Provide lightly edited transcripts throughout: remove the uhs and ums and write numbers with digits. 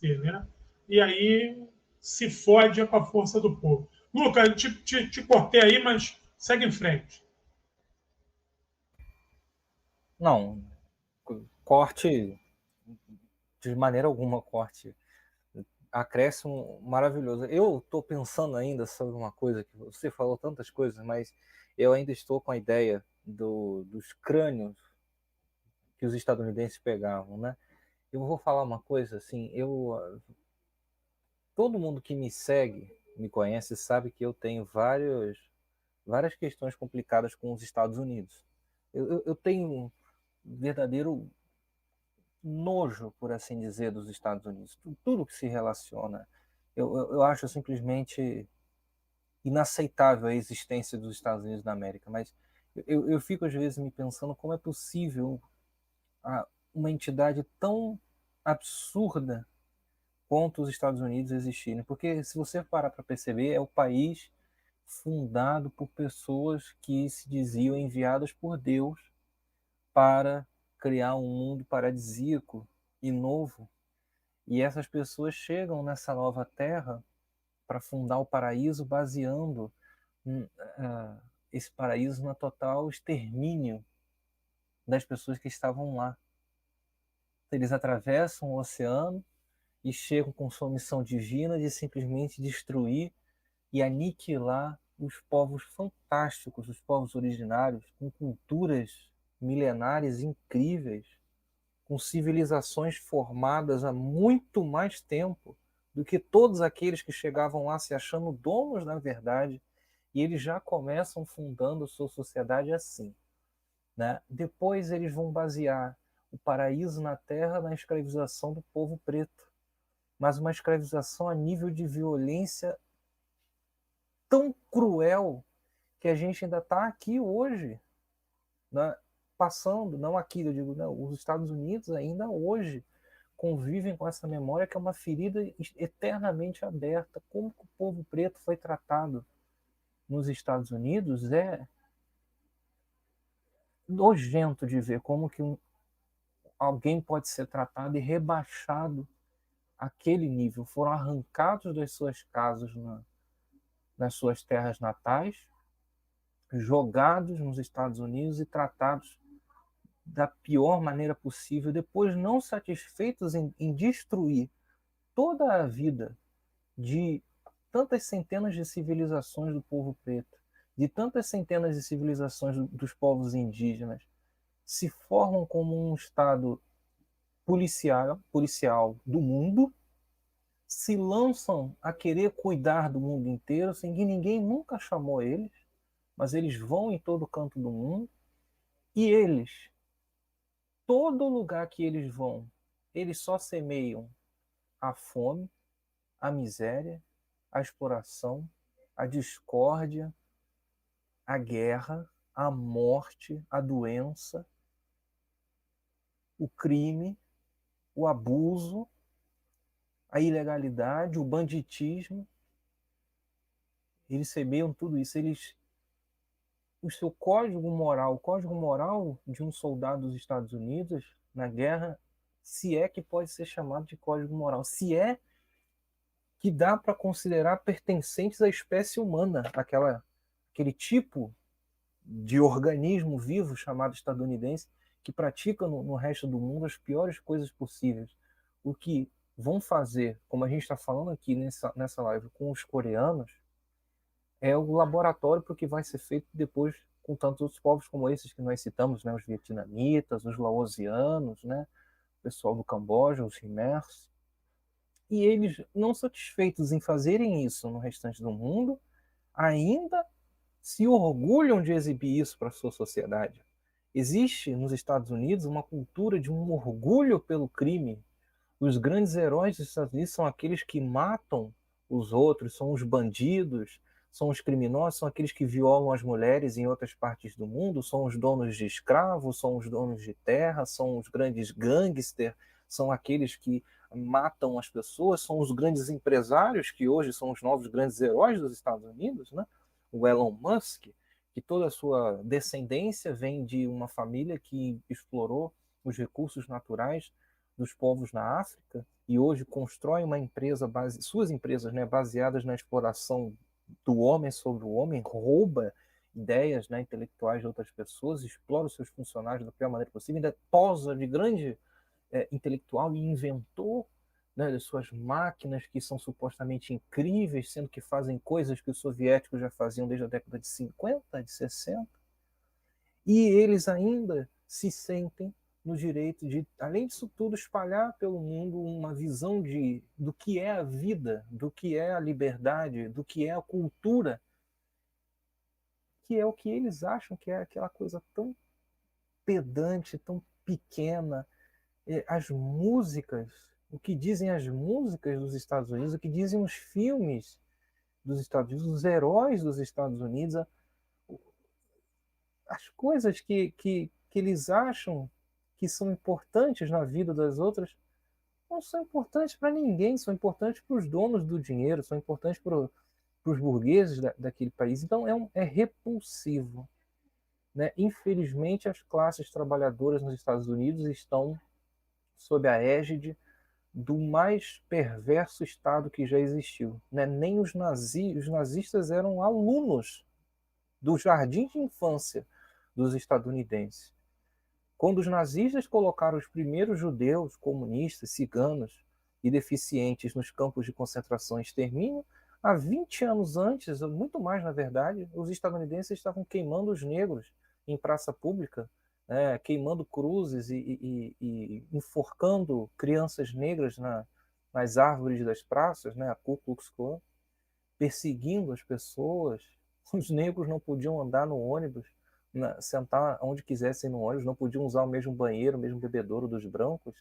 vencer, né? E aí se fode com a força do povo. Lucas, eu te cortei aí, mas segue em frente. Não, corte de maneira alguma, corte. Acréscimo maravilhoso. Eu estou pensando ainda sobre uma coisa que você falou tantas coisas, mas eu ainda estou com a ideia dos crânios que os estadunidenses pegavam, né? Eu vou falar uma coisa assim, todo mundo que me segue, me conhece, sabe que eu tenho várias questões complicadas com os Estados Unidos. Eu tenho um verdadeiro nojo, por assim dizer, dos Estados Unidos. Tudo que se relaciona. Eu acho simplesmente inaceitável a existência dos Estados Unidos da América, mas eu fico às vezes me pensando como é possível uma entidade tão absurda quanto os Estados Unidos existirem, porque se você parar para perceber, é o país fundado por pessoas que se diziam enviadas por Deus para criar um mundo paradisíaco e novo. E essas pessoas chegam nessa nova terra para fundar o paraíso, baseando esse paraíso no total extermínio das pessoas que estavam lá. Eles atravessam o oceano e chegam com sua missão divina de simplesmente destruir e aniquilar os povos fantásticos, os povos originários, com culturas milenares incríveis, com civilizações formadas há muito mais tempo do que todos aqueles que chegavam lá se achando donos da verdade, e eles já começam fundando sua sociedade assim. Né? Depois eles vão basear o paraíso na terra na escravização do povo preto, mas uma escravização a nível de violência tão cruel que a gente ainda está aqui hoje, né? Passando, não aqui, eu digo, não, os Estados Unidos ainda hoje convivem com essa memória que é uma ferida eternamente aberta. Como que o povo preto foi tratado nos Estados Unidos é nojento de ver como que alguém pode ser tratado e rebaixado àquele nível. Foram arrancados das suas casas nas suas terras natais, jogados nos Estados Unidos e tratados da pior maneira possível, depois não satisfeitos em destruir toda a vida de tantas centenas de civilizações do povo preto, de tantas centenas de civilizações dos povos indígenas, se formam como um estado policial do mundo, se lançam a querer cuidar do mundo inteiro, sem que ninguém nunca chamou eles, mas eles vão em todo canto do mundo, e eles, todo lugar que eles vão, eles só semeiam a fome, a miséria, a exploração, a discórdia, a guerra, a morte, a doença, o crime, o abuso, a ilegalidade, o banditismo. Eles semeiam tudo isso. O seu o código moral de um soldado dos Estados Unidos na guerra, se é que pode ser chamado de código moral, se é que dá para considerar pertencentes à espécie humana, aquele tipo de organismo vivo chamado estadunidense que pratica no resto do mundo as piores coisas possíveis. O que vão fazer, como a gente está falando aqui nessa live com os coreanos, é o laboratório para o que vai ser feito depois com tantos outros povos como esses que nós citamos, né? Os vietnamitas, os laosianos, né? O pessoal do Camboja, os Khmers. E eles, não satisfeitos em fazerem isso no restante do mundo, ainda se orgulham de exibir isso para a sua sociedade. Existe nos Estados Unidos uma cultura de um orgulho pelo crime. Os grandes heróis dos Estados Unidos são aqueles que matam os outros, são os bandidos, são os criminosos, são aqueles que violam as mulheres em outras partes do mundo, são os donos de escravos, são os donos de terra, são os grandes gangsters, são aqueles que matam as pessoas, são os grandes empresários que hoje são os novos grandes heróis dos Estados Unidos, né? O Elon Musk, que toda a sua descendência vem de uma família que explorou os recursos naturais dos povos na África e hoje constrói uma empresa, suas empresas, né, baseadas na exploração do homem sobre o homem, rouba ideias, né, intelectuais de outras pessoas, explora os seus funcionários da pior maneira possível, ainda posa de grande intelectual e inventor, né, das suas máquinas que são supostamente incríveis, sendo que fazem coisas que os soviéticos já faziam desde a década de 50, de 60. E eles ainda se sentem no direito de, além disso tudo, espalhar pelo mundo uma visão do que é a vida, do que é a liberdade, do que é a cultura, que é o que eles acham que é aquela coisa tão pedante, tão pequena. As músicas, o que dizem as músicas dos Estados Unidos, o que dizem os filmes dos Estados Unidos, os heróis dos Estados Unidos, as coisas que eles acham que são importantes na vida das outras, não são importantes para ninguém, são importantes para os donos do dinheiro, são importantes para os burgueses daquele país. Então é repulsivo. Né? Infelizmente, as classes trabalhadoras nos Estados Unidos estão sob a égide do mais perverso Estado que já existiu. Né? Nem os nazistas eram alunos do jardim de infância dos estadunidenses. Quando os nazistas colocaram os primeiros judeus, comunistas, ciganos e deficientes nos campos de concentração e extermínio, há 20 anos antes, muito mais na verdade, os estadunidenses estavam queimando os negros em praça pública, queimando cruzes e enforcando crianças negras nas árvores das praças, né, a Ku Klux Klan, perseguindo as pessoas. Os negros não podiam andar no ônibus, sentar onde quisessem no ônibus, não podiam usar o mesmo banheiro, o mesmo bebedouro dos brancos.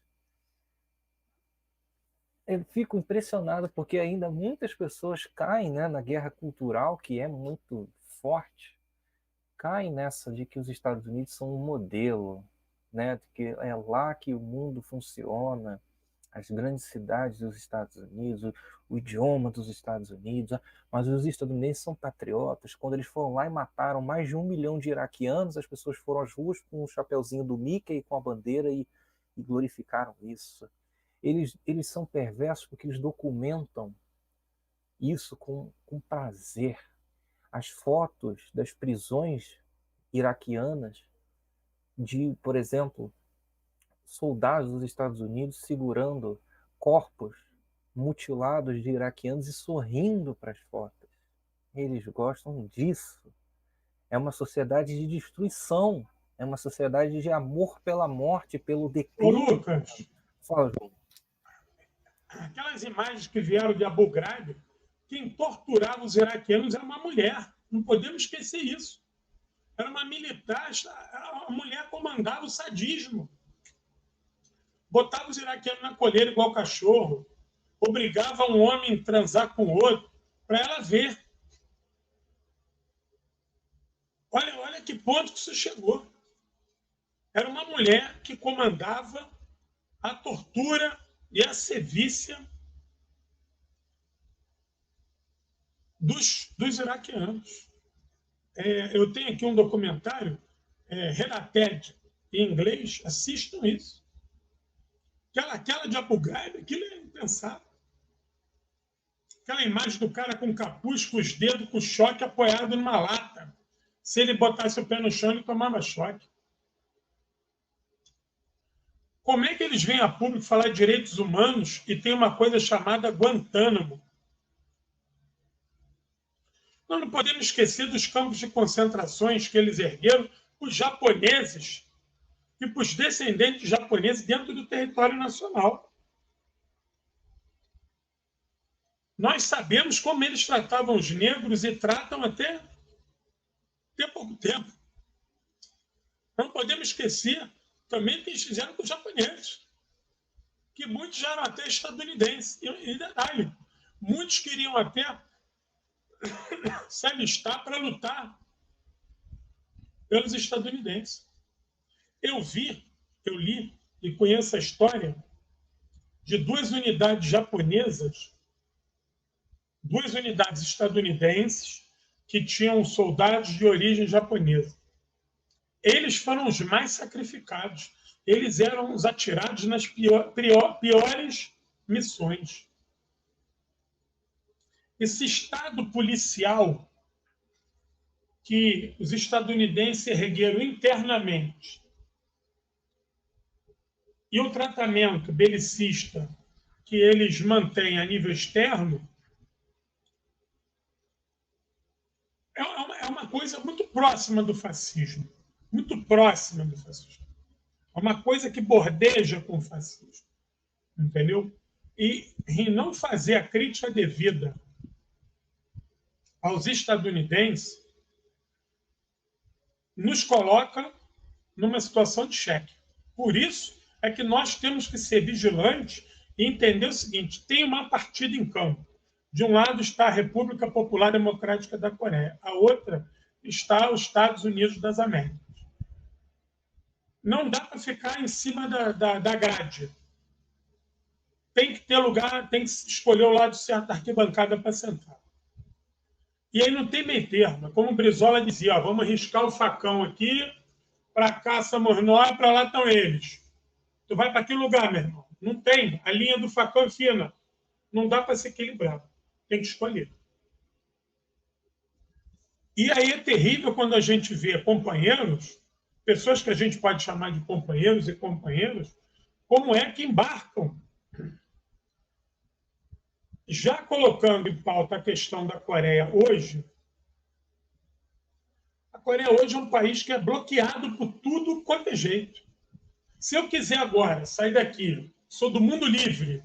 Eu fico impressionado porque ainda muitas pessoas caem, né, na guerra cultural, que é muito forte, caem nessa de que os Estados Unidos são um modelo, né, de que é lá que o mundo funciona, as grandes cidades dos Estados Unidos, o idioma dos Estados Unidos, mas os estadunidenses são patriotas. Quando eles foram lá e mataram mais de 1 milhão de iraquianos, as pessoas foram às ruas com o chapeuzinho do Mickey e com a bandeira e glorificaram isso. Eles são perversos porque eles documentam isso com prazer. As fotos das prisões iraquianas de, por exemplo, soldados dos Estados Unidos segurando corpos mutilados de iraquianos e sorrindo para as fotos. Eles gostam disso. É uma sociedade de destruição. É uma sociedade de amor pela morte, pelo declínio. Ô, Lucas, fala, João. Aquelas imagens que vieram de Abu Ghraib, quem torturava os iraquianos era uma mulher. Não podemos esquecer isso. Era uma militar, a mulher comandava o sadismo. Botava os iraquianos na coleira igual cachorro, obrigava um homem a transar com o outro, para ela ver. Olha que ponto que isso chegou. Era uma mulher que comandava a tortura e a sevícia dos iraquianos. Eu tenho aqui um documentário, Related, em inglês, assistam isso. Aquela de Abu Ghraib, aquilo é impensável. Aquela imagem do cara com capuz, com os dedos, com choque apoiado numa lata. Se ele botasse o pé no chão, ele tomava choque. Como é que eles vêm a público falar de direitos humanos e tem uma coisa chamada Guantánamo? Nós não podemos esquecer dos campos de concentrações que eles ergueram, os japoneses e para os descendentes japoneses dentro do território nacional. Nós sabemos como eles tratavam os negros e tratam até pouco tempo. Não podemos esquecer também o que eles fizeram com os japoneses, que muitos já eram até estadunidenses. E detalhe, muitos queriam até se alistar para lutar pelos estadunidenses. Eu li e conheço a história de 2 unidades japonesas, 2 unidades estadunidenses que tinham soldados de origem japonesa. Eles foram os mais sacrificados. Eles eram os atirados nas piores missões. Esse Estado policial que os estadunidenses ergueram internamente e o tratamento belicista que eles mantêm a nível externo é uma coisa muito próxima do fascismo. Muito próxima do fascismo. É uma coisa que bordeja com o fascismo. Entendeu? E não fazer a crítica devida aos estadunidenses nos coloca numa situação de cheque. Por isso é que nós temos que ser vigilantes e entender o seguinte: tem uma partida em campo. De um lado está a República Popular Democrática da Coreia, a outra está os Estados Unidos das Américas. Não dá para ficar em cima da grade. Tem que ter lugar, tem que escolher o lado certo da arquibancada para sentar. E aí não tem meio termo. Como o Brizola dizia, ó, vamos riscar o facão aqui, para cá somos nós, para lá estão eles. Tu vai para que lugar, meu irmão? Não tem. A linha do facão é fina. Não dá para se equilibrar. Tem que escolher. E aí é terrível quando a gente vê companheiros, pessoas que a gente pode chamar de companheiros e companheiras, como é que embarcam. Já colocando em pauta a questão da Coreia hoje, a Coreia hoje é um país que é bloqueado por tudo quanto é jeito. Se eu quiser agora sair daqui, sou do mundo livre,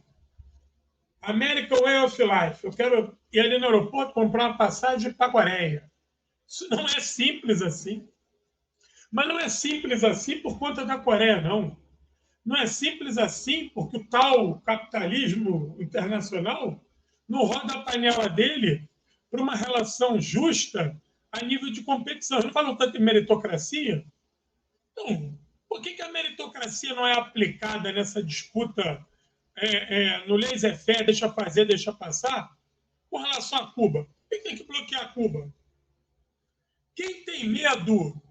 American Way of Life, eu quero ir ali no aeroporto comprar uma passagem para a Coreia. Isso não é simples assim. Mas não é simples assim por conta da Coreia, não. Não é simples assim porque o tal capitalismo internacional não roda a panela dele para uma relação justa a nível de competição. Eu não falo tanto em meritocracia. Então, por que a meritocracia não é aplicada nessa disputa no laissez-faire, deixa fazer, deixa passar, com relação a Cuba? Quem tem que bloquear Cuba? Quem tem medo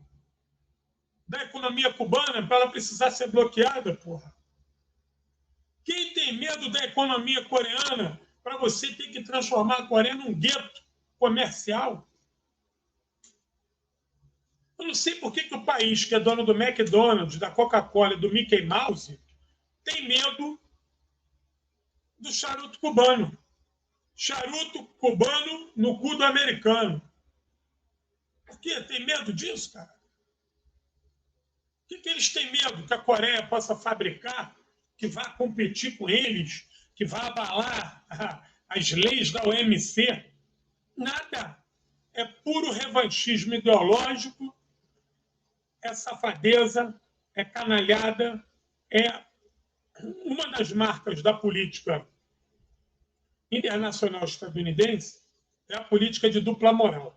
da economia cubana para ela precisar ser bloqueada, porra? Quem tem medo da economia coreana para você ter que transformar a Coreia num gueto comercial? Eu não sei por que o país que é dono do McDonald's, da Coca-Cola e do Mickey Mouse tem medo do charuto cubano. Charuto cubano no cu do americano. Por quê? Tem medo disso, cara? O que eles têm medo? Que a Coreia possa fabricar, que vá competir com eles, que vá abalar as leis da OMC? Nada. É puro revanchismo ideológico, é safadeza, é canalhada, é uma das marcas da política internacional estadunidense, é a política de dupla moral.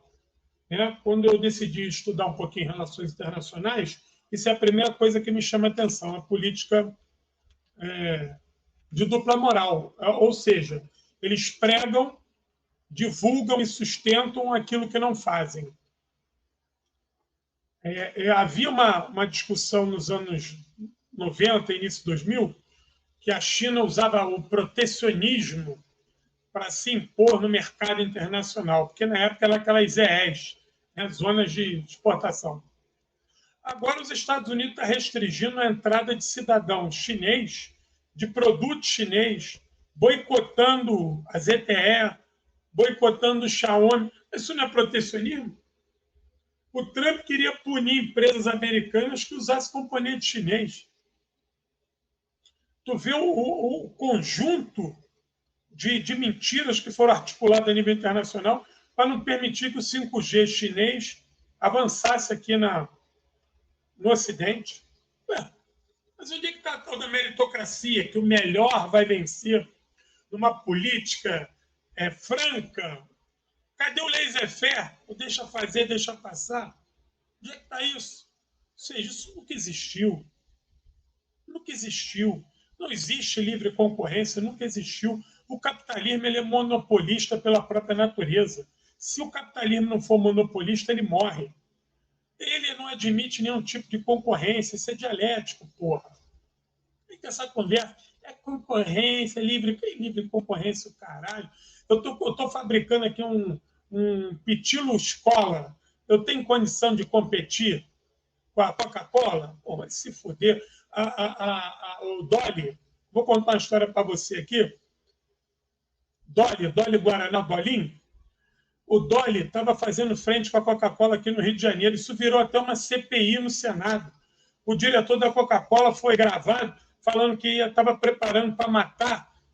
Quando eu decidi estudar um pouquinho em relações internacionais, isso é a primeira coisa que me chama a atenção, a política de dupla moral. Ou seja, eles pregam, divulgam e sustentam aquilo que não fazem. Havia uma discussão nos anos 90, início de 2000, que a China usava o protecionismo para se impor no mercado internacional, porque na época eram aquelas ZEs, zonas de exportação. Agora os Estados Unidos estão restringindo a entrada de cidadão chinês, de produto chinês, boicotando a ZTE, boicotando o Xiaomi. Isso não é protecionismo? O Trump queria punir empresas americanas que usassem componente chinês. Tu vê o conjunto de mentiras que foram articuladas a nível internacional para não permitir que o 5G chinês avançasse aqui no Ocidente. Mas onde é que está a tal da meritocracia, que o melhor vai vencer numa política franca? Cadê o laissez-faire? O deixa fazer, deixa passar? Onde é que está isso? Ou seja, isso nunca existiu. Nunca existiu. Não existe livre concorrência, nunca existiu. O capitalismo ele é monopolista pela própria natureza. Se o capitalismo não for monopolista, ele morre. Ele não admite nenhum tipo de concorrência. Isso é dialético, porra. Tem que essa conversa. É concorrência, livre concorrência, o caralho. Eu tô fabricando aqui um pitilo escola. Eu tenho condição de competir com a Coca-Cola? Pô, vai se fuder. O Dolly, vou contar uma história para você aqui. Dolly Guaraná Dolinho. O Dolly estava fazendo frente com a Coca-Cola aqui no Rio de Janeiro. Isso virou até uma CPI no Senado. O diretor da Coca-Cola foi gravado falando que estava preparando para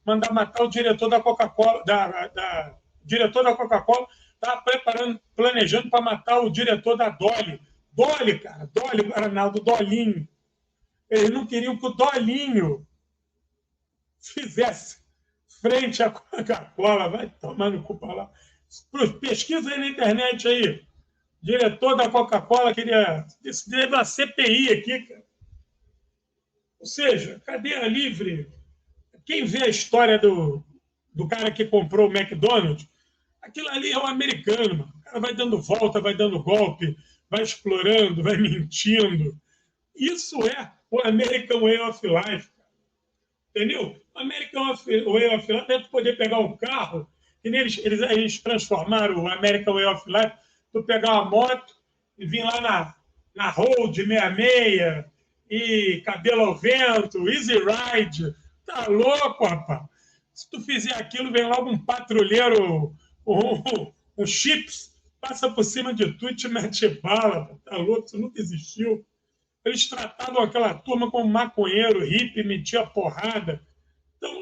mandar matar o diretor da Coca-Cola. Diretor da Coca-Cola estava planejando para matar o diretor da Dolly. Dolly, cara, Dolly Guaraná, do Dolinho. Eles não queriam que o Dolinho fizesse frente à Coca-Cola. Vai tomar no cu para lá. Pesquisa aí na internet aí. Diretor da Coca-Cola queria. Isso teve uma CPI aqui, cara. Ou seja, cadeia livre. Quem vê a história do cara que comprou o McDonald's, aquilo ali é um americano. Mano. O cara vai dando volta, vai dando golpe, vai explorando, vai mentindo. Isso é o American Way of Life. Entendeu? O American Way of Life é tu poder pegar um carro, que eles transformaram o American Way of Life, tu pegar uma moto e vir lá na Road 66 e cabelo ao vento, Easy Ride. Tá louco, rapaz? Se tu fizer aquilo, vem logo um patrulheiro, um chips, passa por cima de tu e te mete bala. Tá louco? Isso nunca existiu. Eles tratavam aquela turma como maconheiro, hippie, metia porrada. Então,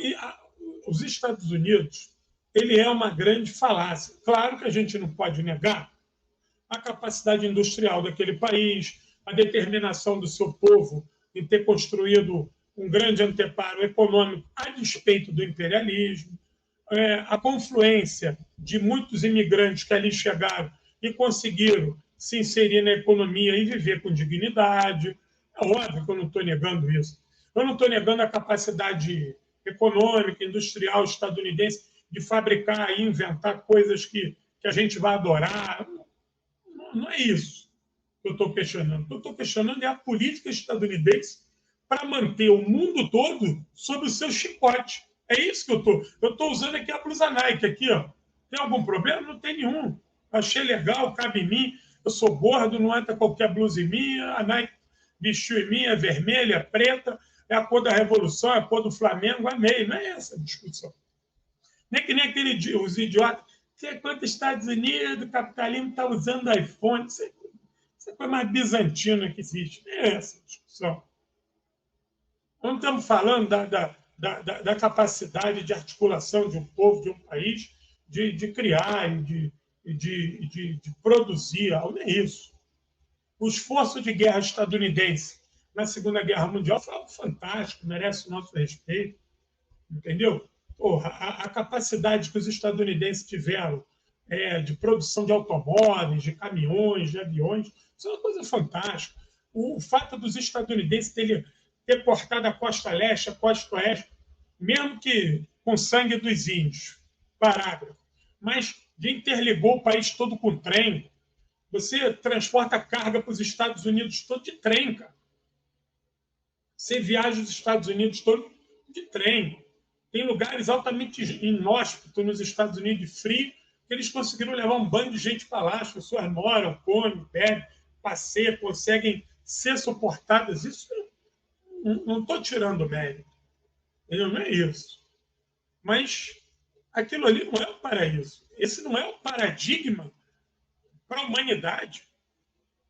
os Estados Unidos, ele é uma grande falácia. Claro que a gente não pode negar a capacidade industrial daquele país, a determinação do seu povo em ter construído um grande anteparo econômico a despeito do imperialismo, a confluência de muitos imigrantes que ali chegaram e conseguiram se inserir na economia e viver com dignidade. É óbvio que eu não estou negando isso. Eu não estou negando a capacidade econômica, industrial estadunidense de fabricar e inventar coisas que a gente vai adorar. Não é isso que eu estou questionando. O que eu estou questionando é a política estadunidense para manter o mundo todo sob o seu chicote. É isso que eu estou. Eu estou usando aqui a blusa Nike. Aqui, ó. Tem algum problema? Não tem nenhum. Achei legal, cabe em mim. Eu sou gordo, não entra qualquer blusa em mim. A Nike vestiu em mim, é vermelha, é preta, é a cor da Revolução, é a cor do Flamengo. Amei. Não é essa a discussão. Nem que nem os idiotas. Você quanto Estados Unidos, o capitalismo está usando iPhone. Isso é a coisa mais bizantina que existe. Não é essa a discussão. Não estamos falando da capacidade de articulação de um povo, de um país, de criar e de produzir. Não é isso. O esforço de guerra estadunidense na Segunda Guerra Mundial foi algo fantástico, merece o nosso respeito. Entendeu? Porra, a capacidade que os estadunidenses tiveram de produção de automóveis, de caminhões, de aviões, isso é uma coisa fantástica. O fato dos estadunidenses ter cortado a costa leste, a costa oeste, mesmo que com sangue dos índios, parágrafo, mas de interligou o país todo com trem. Você transporta carga para os Estados Unidos todo de trem, cara. Você viaja os Estados Unidos todo de trem. Tem lugares altamente inóspitos nos Estados Unidos de frio que eles conseguiram levar um bando de gente para lá. As pessoas moram, comem, bebem, passeiam, conseguem ser suportadas. Isso não estou tirando mérito. Não é isso. Mas aquilo ali não é o paraíso. Esse não é o paradigma para a humanidade.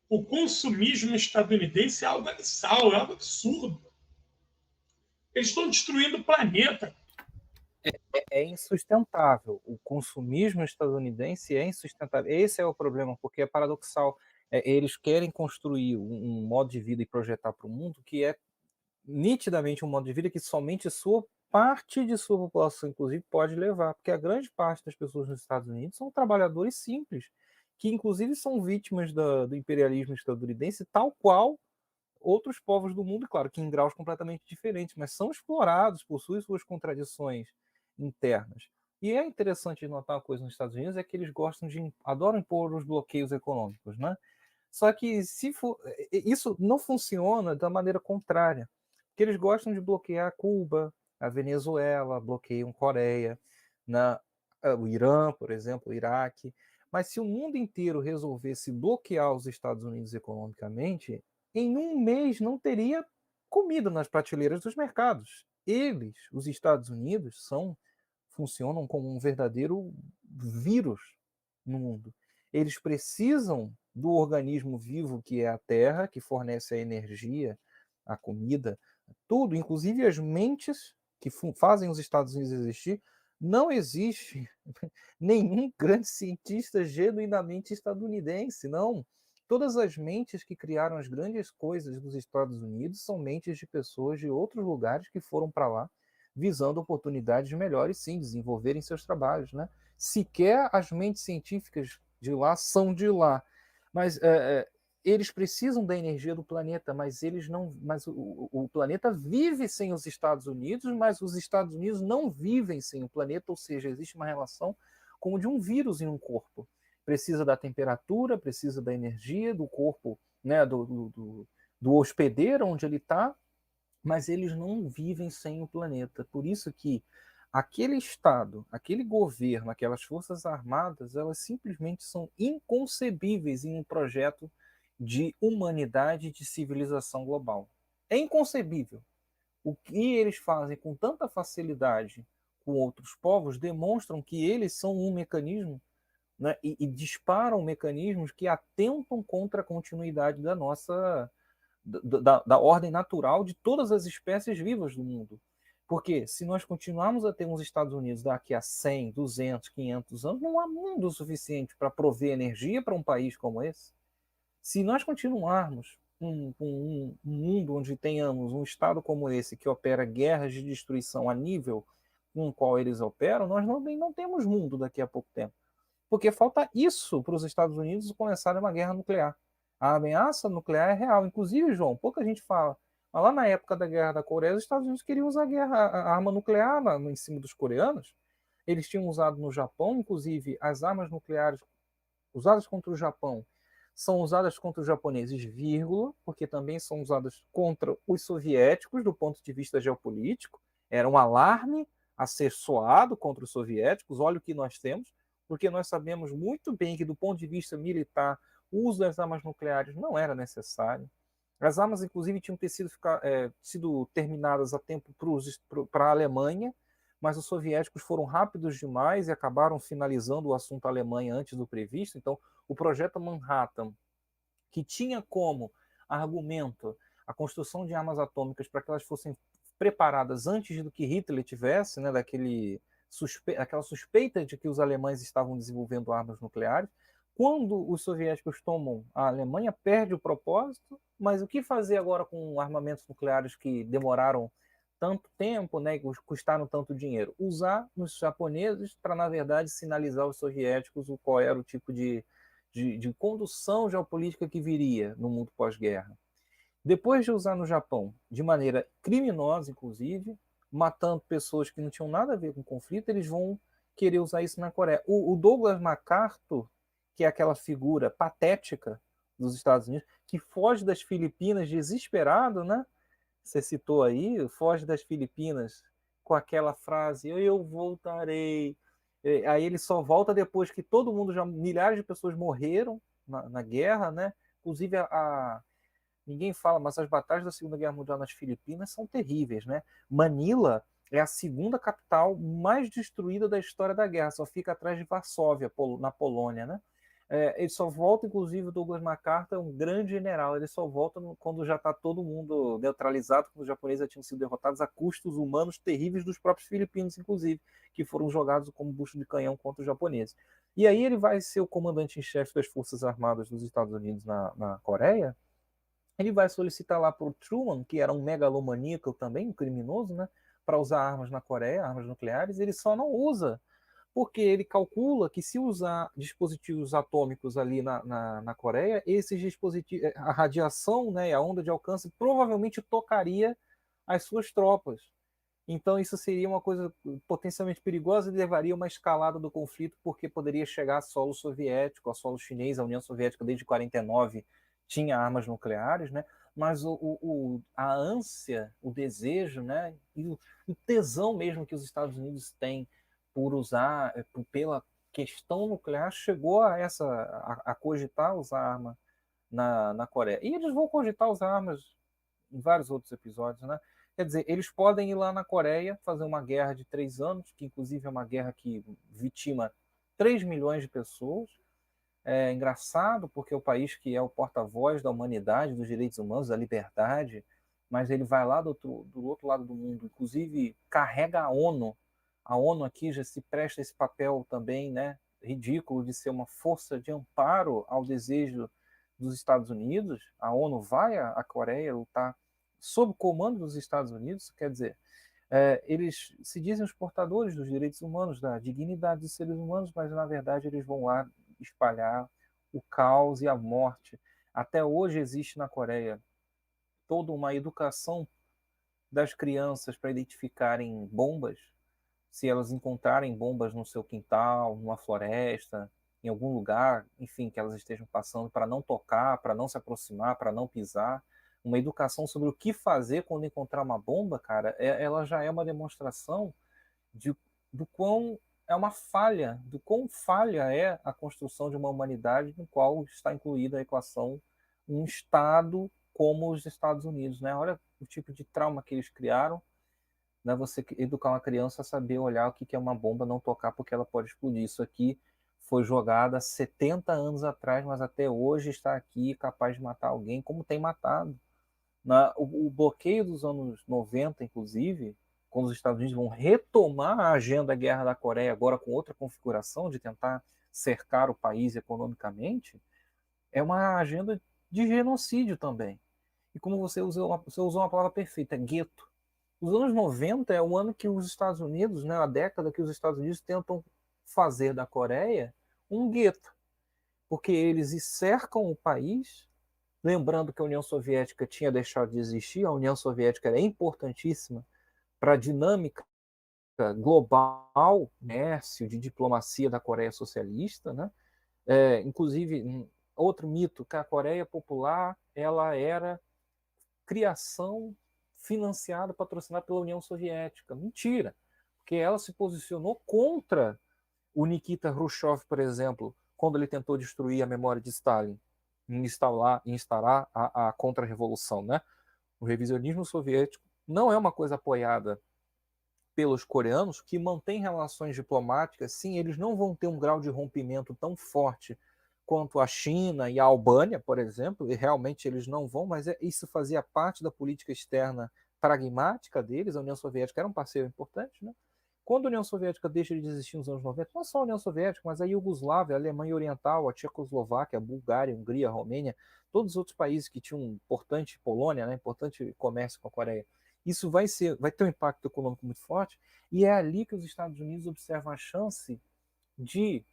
O consumismo estadunidense é algo abissal, é algo absurdo. Eles estão destruindo o planeta. É insustentável. O consumismo estadunidense é insustentável. Esse é o problema, porque é paradoxal. Eles querem construir um modo de vida e projetar para o mundo que é nitidamente um modo de vida que somente parte de sua população, inclusive, pode levar, porque a grande parte das pessoas nos Estados Unidos são trabalhadores simples, que inclusive são vítimas do imperialismo estadunidense, tal qual outros povos do mundo, claro que em graus completamente diferentes, mas são explorados, possuem suas contradições internas. E é interessante notar uma coisa nos Estados Unidos, é que eles adoram impor os bloqueios econômicos, né? Só que isso não funciona da maneira contrária, porque eles gostam de bloquear Cuba, a Venezuela, bloqueiam Coreia, o Irã, por exemplo, o Iraque. Mas se o mundo inteiro resolvesse bloquear os Estados Unidos economicamente, em um mês não teria comida nas prateleiras dos mercados. Eles, os Estados Unidos, funcionam como um verdadeiro vírus no mundo. Eles precisam do organismo vivo que é a Terra, que fornece a energia, a comida, tudo, inclusive as mentes que fazem os Estados Unidos existir. Não existe nenhum grande cientista genuinamente estadunidense, não. Todas as mentes que criaram as grandes coisas dos Estados Unidos são mentes de pessoas de outros lugares que foram para lá visando oportunidades melhores, sim, desenvolverem seus trabalhos, né? Sequer as mentes científicas de lá são de lá, mas eles precisam da energia do planeta, mas eles não, mas o planeta vive sem os Estados Unidos, mas os Estados Unidos não vivem sem o planeta, ou seja, existe uma relação como de um vírus em um corpo. Precisa da temperatura, precisa da energia do corpo, né, do hospedeiro onde ele está, mas eles não vivem sem o planeta. Por isso que aquele Estado, aquele governo, aquelas forças armadas, elas simplesmente são inconcebíveis em um projeto de humanidade e de civilização global. É inconcebível. O que eles fazem com tanta facilidade com outros povos demonstram que eles são um mecanismo, né, e disparam mecanismos que atentam contra a continuidade da nossa da ordem natural de todas as espécies vivas do mundo. Porque se nós continuarmos a ter uns Estados Unidos daqui a 100, 200, 500 anos, não há mundo suficiente para prover energia para um país como esse. Se nós continuarmos um mundo onde tenhamos um Estado como esse que opera guerras de destruição a nível com o qual eles operam, nós não temos mundo daqui a pouco tempo. Porque falta isso para os Estados Unidos começarem uma guerra nuclear. A ameaça nuclear é real. Inclusive, João, pouca gente fala, mas lá na época da Guerra da Coreia, os Estados Unidos queriam usar a arma nuclear em cima dos coreanos. Eles tinham usado no Japão, inclusive, as armas nucleares usadas contra o Japão são usadas contra os japoneses, vírgula, porque também são usadas contra os soviéticos do ponto de vista geopolítico. Era um alarme a ser soado contra os soviéticos. Olha o que nós temos, porque nós sabemos muito bem que, do ponto de vista militar, o uso das armas nucleares não era necessário. As armas, inclusive, tinham sido terminadas a tempo para a Alemanha, mas os soviéticos foram rápidos demais e acabaram finalizando o assunto Alemanha antes do previsto. Então, o projeto Manhattan, que tinha como argumento a construção de armas atômicas para que elas fossem preparadas antes do que Hitler tivesse, né, aquela suspeita de que os alemães estavam desenvolvendo armas nucleares. Quando os soviéticos tomam a Alemanha, perde o propósito, mas o que fazer agora com armamentos nucleares que demoraram tanto tempo, né, custaram tanto dinheiro? Usar nos japoneses para, na verdade, sinalizar aos soviéticos qual era o tipo de condução geopolítica que viria no mundo pós-guerra. Depois de usar no Japão, de maneira criminosa, inclusive, matando pessoas que não tinham nada a ver com o conflito, eles vão querer usar isso na Coreia. O Douglas MacArthur, que é aquela figura patética dos Estados Unidos, que foge das Filipinas desesperado, né? Você citou aí, foge das Filipinas com aquela frase, eu voltarei. Aí ele só volta depois que todo mundo, milhares de pessoas morreram na guerra, né? Inclusive ninguém fala, mas as batalhas da Segunda Guerra Mundial nas Filipinas são terríveis, né? Manila é a segunda capital mais destruída da história da guerra, só fica atrás de Varsóvia, na Polônia, né? Ele só volta, inclusive, o Douglas MacArthur é um grande general, ele só volta quando já está todo mundo neutralizado, quando os japoneses já tinham sido derrotados a custos humanos terríveis dos próprios filipinos, inclusive, que foram jogados como bucho de canhão contra os japoneses. E aí ele vai ser o comandante em chefe das Forças Armadas dos Estados Unidos na Coreia. Ele vai solicitar lá para o Truman, que era um megalomaníaco também, um criminoso, né, para usar armas na Coreia, armas nucleares. Ele só não usa porque ele calcula que, se usar dispositivos atômicos ali na Coreia, esses dispositivos, a radiação, né, a onda de alcance provavelmente tocaria as suas tropas. Então isso seria uma coisa potencialmente perigosa e levaria a uma escalada do conflito, porque poderia chegar a solo soviético, a solo chinês. A União Soviética desde 49 tinha armas nucleares, né? mas a ânsia, o desejo, né, e o tesão mesmo que os Estados Unidos têm por usar, pela questão nuclear, chegou a cogitar usar arma na Coreia. E eles vão cogitar usar armas em vários outros episódios, né? Quer dizer, eles podem ir lá na Coreia fazer uma guerra de 3 anos, que inclusive é uma guerra que vitima 3 milhões de pessoas. É engraçado porque é o país que é o porta-voz da humanidade, dos direitos humanos, da liberdade, mas ele vai lá do outro lado do mundo, inclusive carrega a ONU. A ONU aqui já se presta esse papel também, né, ridículo de ser uma força de amparo ao desejo dos Estados Unidos. A ONU vai à Coreia lutar sob o comando dos Estados Unidos, quer dizer, eles se dizem os portadores dos direitos humanos, da dignidade dos seres humanos, mas na verdade eles vão lá espalhar o caos e a morte. Até hoje existe na Coreia toda uma educação das crianças para identificarem bombas, se elas encontrarem bombas no seu quintal, numa floresta, em algum lugar, enfim, que elas estejam passando, para não tocar, para não se aproximar, para não pisar. Uma educação sobre o que fazer quando encontrar uma bomba, cara, ela já é uma demonstração do quão é uma falha, do quão falha é a construção de uma humanidade no qual está incluída a equação um Estado como os Estados Unidos, né? Olha o tipo de trauma que eles criaram, né? Você educar uma criança a saber olhar o que é uma bomba, não tocar porque ela pode explodir. Isso aqui foi jogada 70 anos atrás, mas até hoje está aqui capaz de matar alguém, como tem matado. O bloqueio dos anos 90, inclusive, quando os Estados Unidos vão retomar a agenda da Guerra da Coreia, agora com outra configuração, de tentar cercar o país economicamente, é uma agenda de genocídio também. E como você usou uma palavra perfeita, gueto. Os anos 90 é o ano que os Estados Unidos, né, a década que os Estados Unidos tentam fazer da Coreia um gueto, porque eles cercam o país. Lembrando que a União Soviética tinha deixado de existir, a União Soviética era importantíssima para a dinâmica global, comércio, de diplomacia da Coreia Socialista, né? Inclusive, outro mito, que a Coreia Popular ela era criação financiada, patrocinada pela União Soviética. Mentira, porque ela se posicionou contra o Nikita Khrushchev, por exemplo, quando ele tentou destruir a memória de Stalin, instaurar a contra-revolução, né? O revisionismo soviético não é uma coisa apoiada pelos coreanos, que mantêm relações diplomáticas. Sim, eles não vão ter um grau de rompimento tão forte quanto a China e a Albânia, por exemplo, e realmente eles não vão, mas isso fazia parte da política externa pragmática deles. A União Soviética era um parceiro importante, né? Quando a União Soviética deixa de existir nos anos 90, não só a União Soviética, mas a Iugoslávia, a Alemanha Oriental, a Tchecoslováquia, a Bulgária, a Hungria, a Romênia, todos os outros países que tinham um importante, Polônia, né, importante comércio com a Coreia, isso vai ter um impacto econômico muito forte, e é ali que os Estados Unidos observam a chance de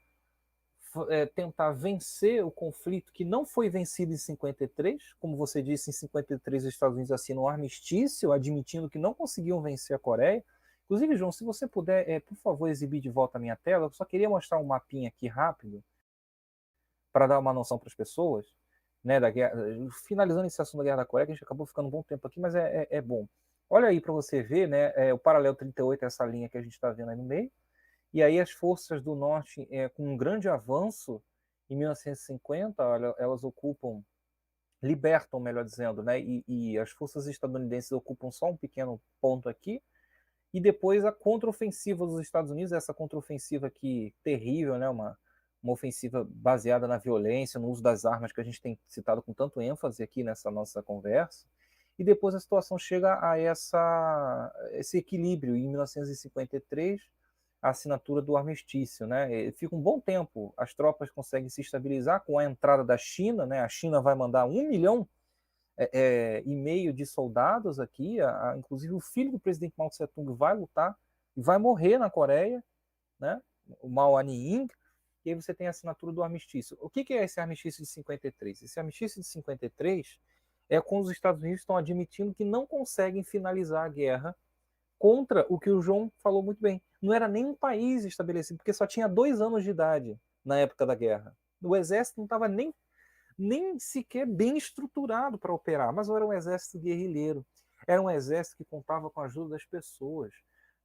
tentar vencer o conflito que não foi vencido em 53, como você disse, em 53 os Estados Unidos assinam um armistício, admitindo que não conseguiam vencer a Coreia. Inclusive, João, se você puder, por favor, exibir de volta a minha tela, eu só queria mostrar um mapinha aqui rápido, para dar uma noção para as pessoas, né, da guerra, finalizando esse assunto da Guerra da Coreia, que a gente acabou ficando um bom tempo aqui, mas é bom. Olha aí para você ver, né, o paralelo 38 é essa linha que a gente está vendo aí no meio, e aí as forças do norte, com um grande avanço, em 1950, olha, elas libertam, melhor dizendo, né, e as forças estadunidenses ocupam só um pequeno ponto aqui, e depois a contraofensiva dos Estados Unidos, essa contraofensiva aqui terrível, né, uma ofensiva baseada na violência, no uso das armas que a gente tem citado com tanto ênfase aqui nessa nossa conversa, e depois a situação chega a esse equilíbrio em 1953, a assinatura do armistício, né? Fica um bom tempo, as tropas conseguem se estabilizar com a entrada da China, né? A China vai mandar 1 milhão e meio de soldados aqui, inclusive o filho do presidente Mao Tse-tung vai lutar e vai morrer na Coreia, né? O Mao Anying, e aí você tem a assinatura do armistício. O que é esse armistício de 53? Esse armistício de 53 é quando os Estados Unidos estão admitindo que não conseguem finalizar a guerra contra o que o João falou muito bem. Não era nem um país estabelecido, porque só tinha 2 anos de idade na época da guerra. O exército não estava nem nem sequer bem estruturado para operar, mas era um exército guerrilheiro, era um exército que contava com a ajuda das pessoas.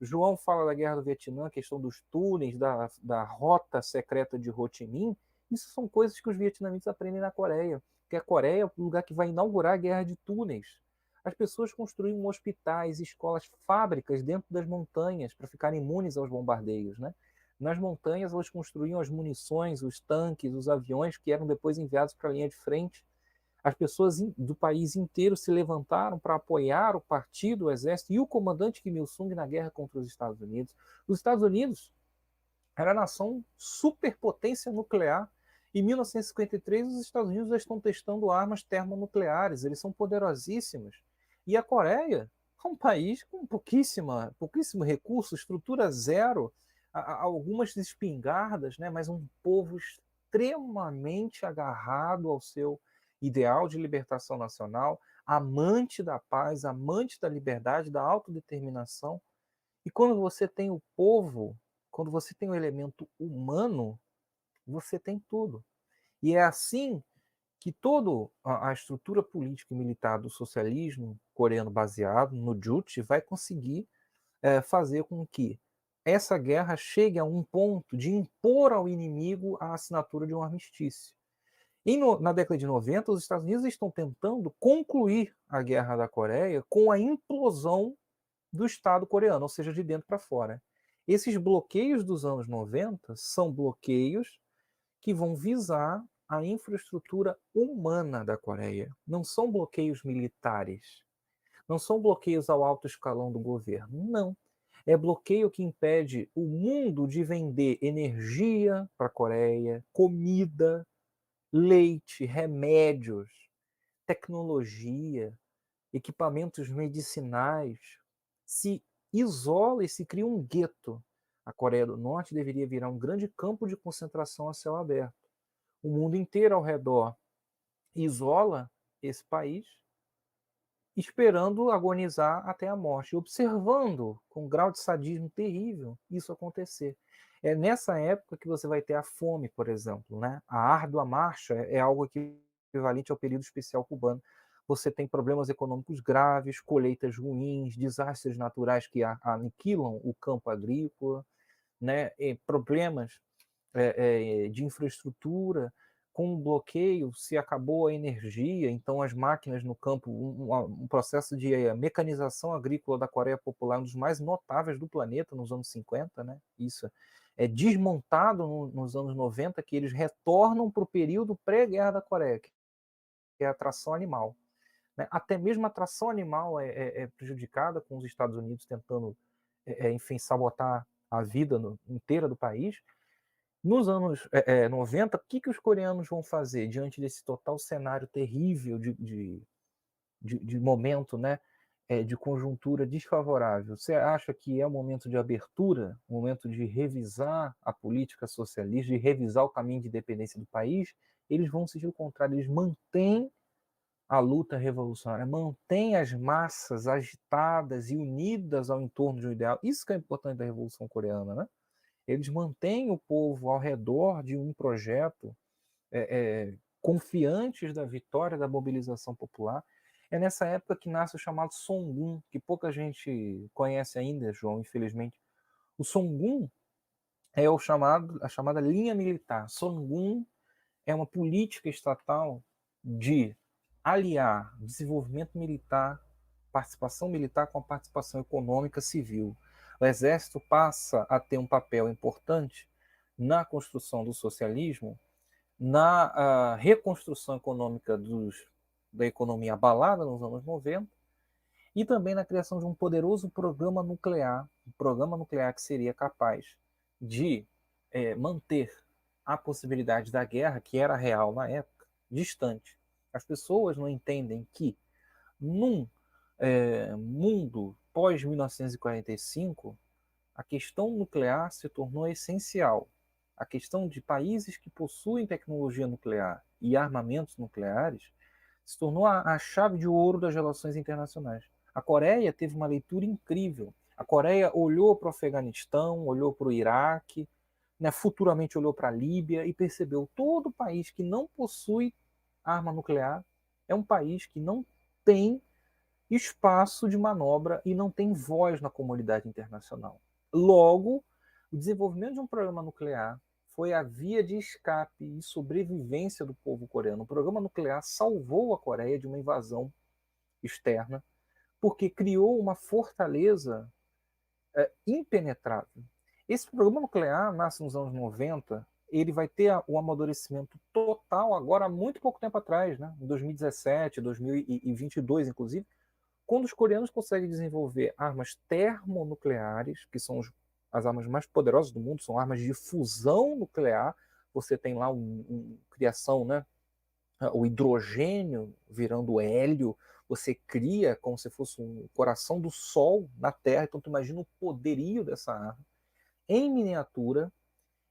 João fala da Guerra do Vietnã, a questão dos túneis, da rota secreta de Ho Chi Minh. Isso são coisas que os vietnamitas aprendem na Coreia, porque a Coreia é o lugar que vai inaugurar a guerra de túneis. As pessoas construíam hospitais, escolas, fábricas dentro das montanhas para ficarem imunes aos bombardeios, né? Nas montanhas, elas construíam as munições, os tanques, os aviões que eram depois enviados para a linha de frente. As pessoas do país inteiro se levantaram para apoiar o partido, o exército e o comandante Kim Il-sung na guerra contra os Estados Unidos. Os Estados Unidos era a nação superpotência nuclear. Em 1953, os Estados Unidos já estão testando armas termonucleares, eles são poderosíssimos. E a Coreia é um país com pouquíssimo recurso, estrutura zero, algumas espingardas, né, mas um povo extremamente agarrado ao seu ideal de libertação nacional, amante da paz, amante da liberdade, da autodeterminação. E quando você tem o povo, quando você tem o elemento humano, você tem tudo. E é assim que toda a estrutura política e militar do socialismo coreano baseado no Juche vai conseguir fazer com que essa guerra chegue a um ponto de impor ao inimigo a assinatura de um armistício. Na década de 90, os Estados Unidos estão tentando concluir a Guerra da Coreia com a implosão do Estado coreano, ou seja, de dentro para fora. Esses bloqueios dos anos 90 são bloqueios que vão visar a infraestrutura humana da Coreia. Não são bloqueios militares. Não são bloqueios ao alto escalão do governo. Não. É bloqueio que impede o mundo de vender energia para a Coreia, comida, leite, remédios, tecnologia, equipamentos medicinais. Se isola e se cria um gueto. A Coreia do Norte deveria virar um grande campo de concentração a céu aberto. O mundo inteiro ao redor isola esse país, esperando agonizar até a morte, observando com um grau de sadismo terrível isso acontecer. É nessa época que você vai ter a fome, por exemplo, né? A árdua marcha é algo equivalente ao período especial cubano. Você tem problemas econômicos graves, colheitas ruins, desastres naturais que aniquilam o campo agrícola, né? Problemas de infraestrutura. Com o bloqueio, se acabou a energia, então as máquinas no campo, um processo de mecanização agrícola da Coreia Popular, um dos mais notáveis do planeta nos anos 50, né? Isso é desmontado nos anos 90, que eles retornam para o período pré-guerra da Coreia, que é a tração animal. Né? Até mesmo a tração animal é prejudicada, com os Estados Unidos tentando, enfim, sabotar a vida inteira do país. Nos anos 90, o que os coreanos vão fazer diante desse total cenário terrível de momento, né, de conjuntura desfavorável? Você acha que é um momento de abertura, um momento de revisar a política socialista, de revisar o caminho de independência do país? Eles vão seguir o contrário, eles mantêm a luta revolucionária, mantêm as massas agitadas e unidas ao entorno de um ideal. Isso que é importante da Revolução Coreana, né? Eles mantêm o povo ao redor de um projeto, confiantes da vitória da mobilização popular. É nessa época que nasce o chamado Songun, que pouca gente conhece ainda, João, infelizmente. O Songun é a chamada linha militar. Songun é uma política estatal de aliar desenvolvimento militar, participação militar com a participação econômica civil. O Exército passa a ter um papel importante na construção do socialismo, na reconstrução econômica da economia abalada nos anos 90 e também na criação de um poderoso programa nuclear, um programa nuclear que seria capaz de manter a possibilidade da guerra, que era real na época, distante. As pessoas não entendem que num mundo pós-1945, a questão nuclear se tornou essencial. A questão de países que possuem tecnologia nuclear e armamentos nucleares se tornou a chave de ouro das relações internacionais. A Coreia teve uma leitura incrível. A Coreia olhou para o Afeganistão, olhou para o Iraque, né, futuramente olhou para a Líbia e percebeu todo país que não possui arma nuclear, é um país que não tem espaço de manobra e não tem voz na comunidade internacional. Logo, o desenvolvimento de um programa nuclear foi a via de escape e sobrevivência do povo coreano. O programa nuclear salvou a Coreia de uma invasão externa, porque criou uma fortaleza impenetrável. Esse programa nuclear nasce nos anos 90, ele vai ter o amadurecimento total agora há muito pouco tempo atrás, né? Em 2017, 2022, inclusive, quando os coreanos conseguem desenvolver armas termonucleares, que são as armas mais poderosas do mundo, são armas de fusão nuclear. Você tem lá criação, né? O hidrogênio virando hélio, você cria como se fosse um coração do Sol na Terra. Então, tu imagina o poderio dessa arma em miniatura.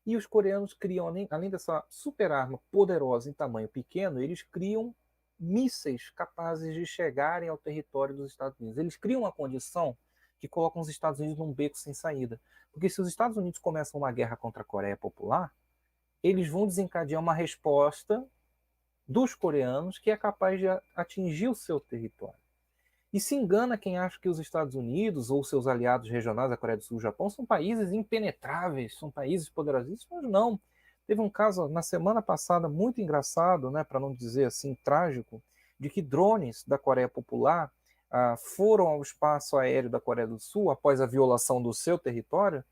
E os coreanos criam, além dessa super arma poderosa em tamanho pequeno, eles criam mísseis capazes de chegarem ao território dos Estados Unidos. Eles criam uma condição que coloca os Estados Unidos num beco sem saída. Porque se os Estados Unidos começam uma guerra contra a Coreia Popular, eles vão desencadear uma resposta dos coreanos que é capaz de atingir o seu território. E se engana quem acha que os Estados Unidos ou seus aliados regionais, a Coreia do Sul e o Japão, são países impenetráveis, são países poderosíssimos. Não. Teve um caso na semana passada muito engraçado, né, para não dizer assim trágico, de que drones da Coreia Popular foram ao espaço aéreo da Coreia do Sul após a violação do seu território,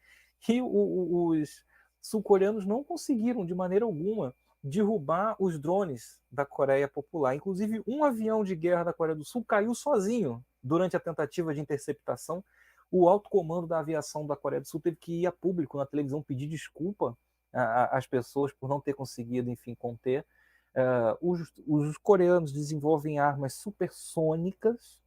e os sul-coreanos não conseguiram de maneira alguma derrubar os drones da Coreia Popular. Inclusive, um avião de guerra da Coreia do Sul caiu sozinho durante a tentativa de interceptação. O alto comando da aviação da Coreia do Sul teve que ir a público na televisão pedir desculpa às pessoas por não ter conseguido, enfim, conter. Os coreanos desenvolvem armas supersônicas,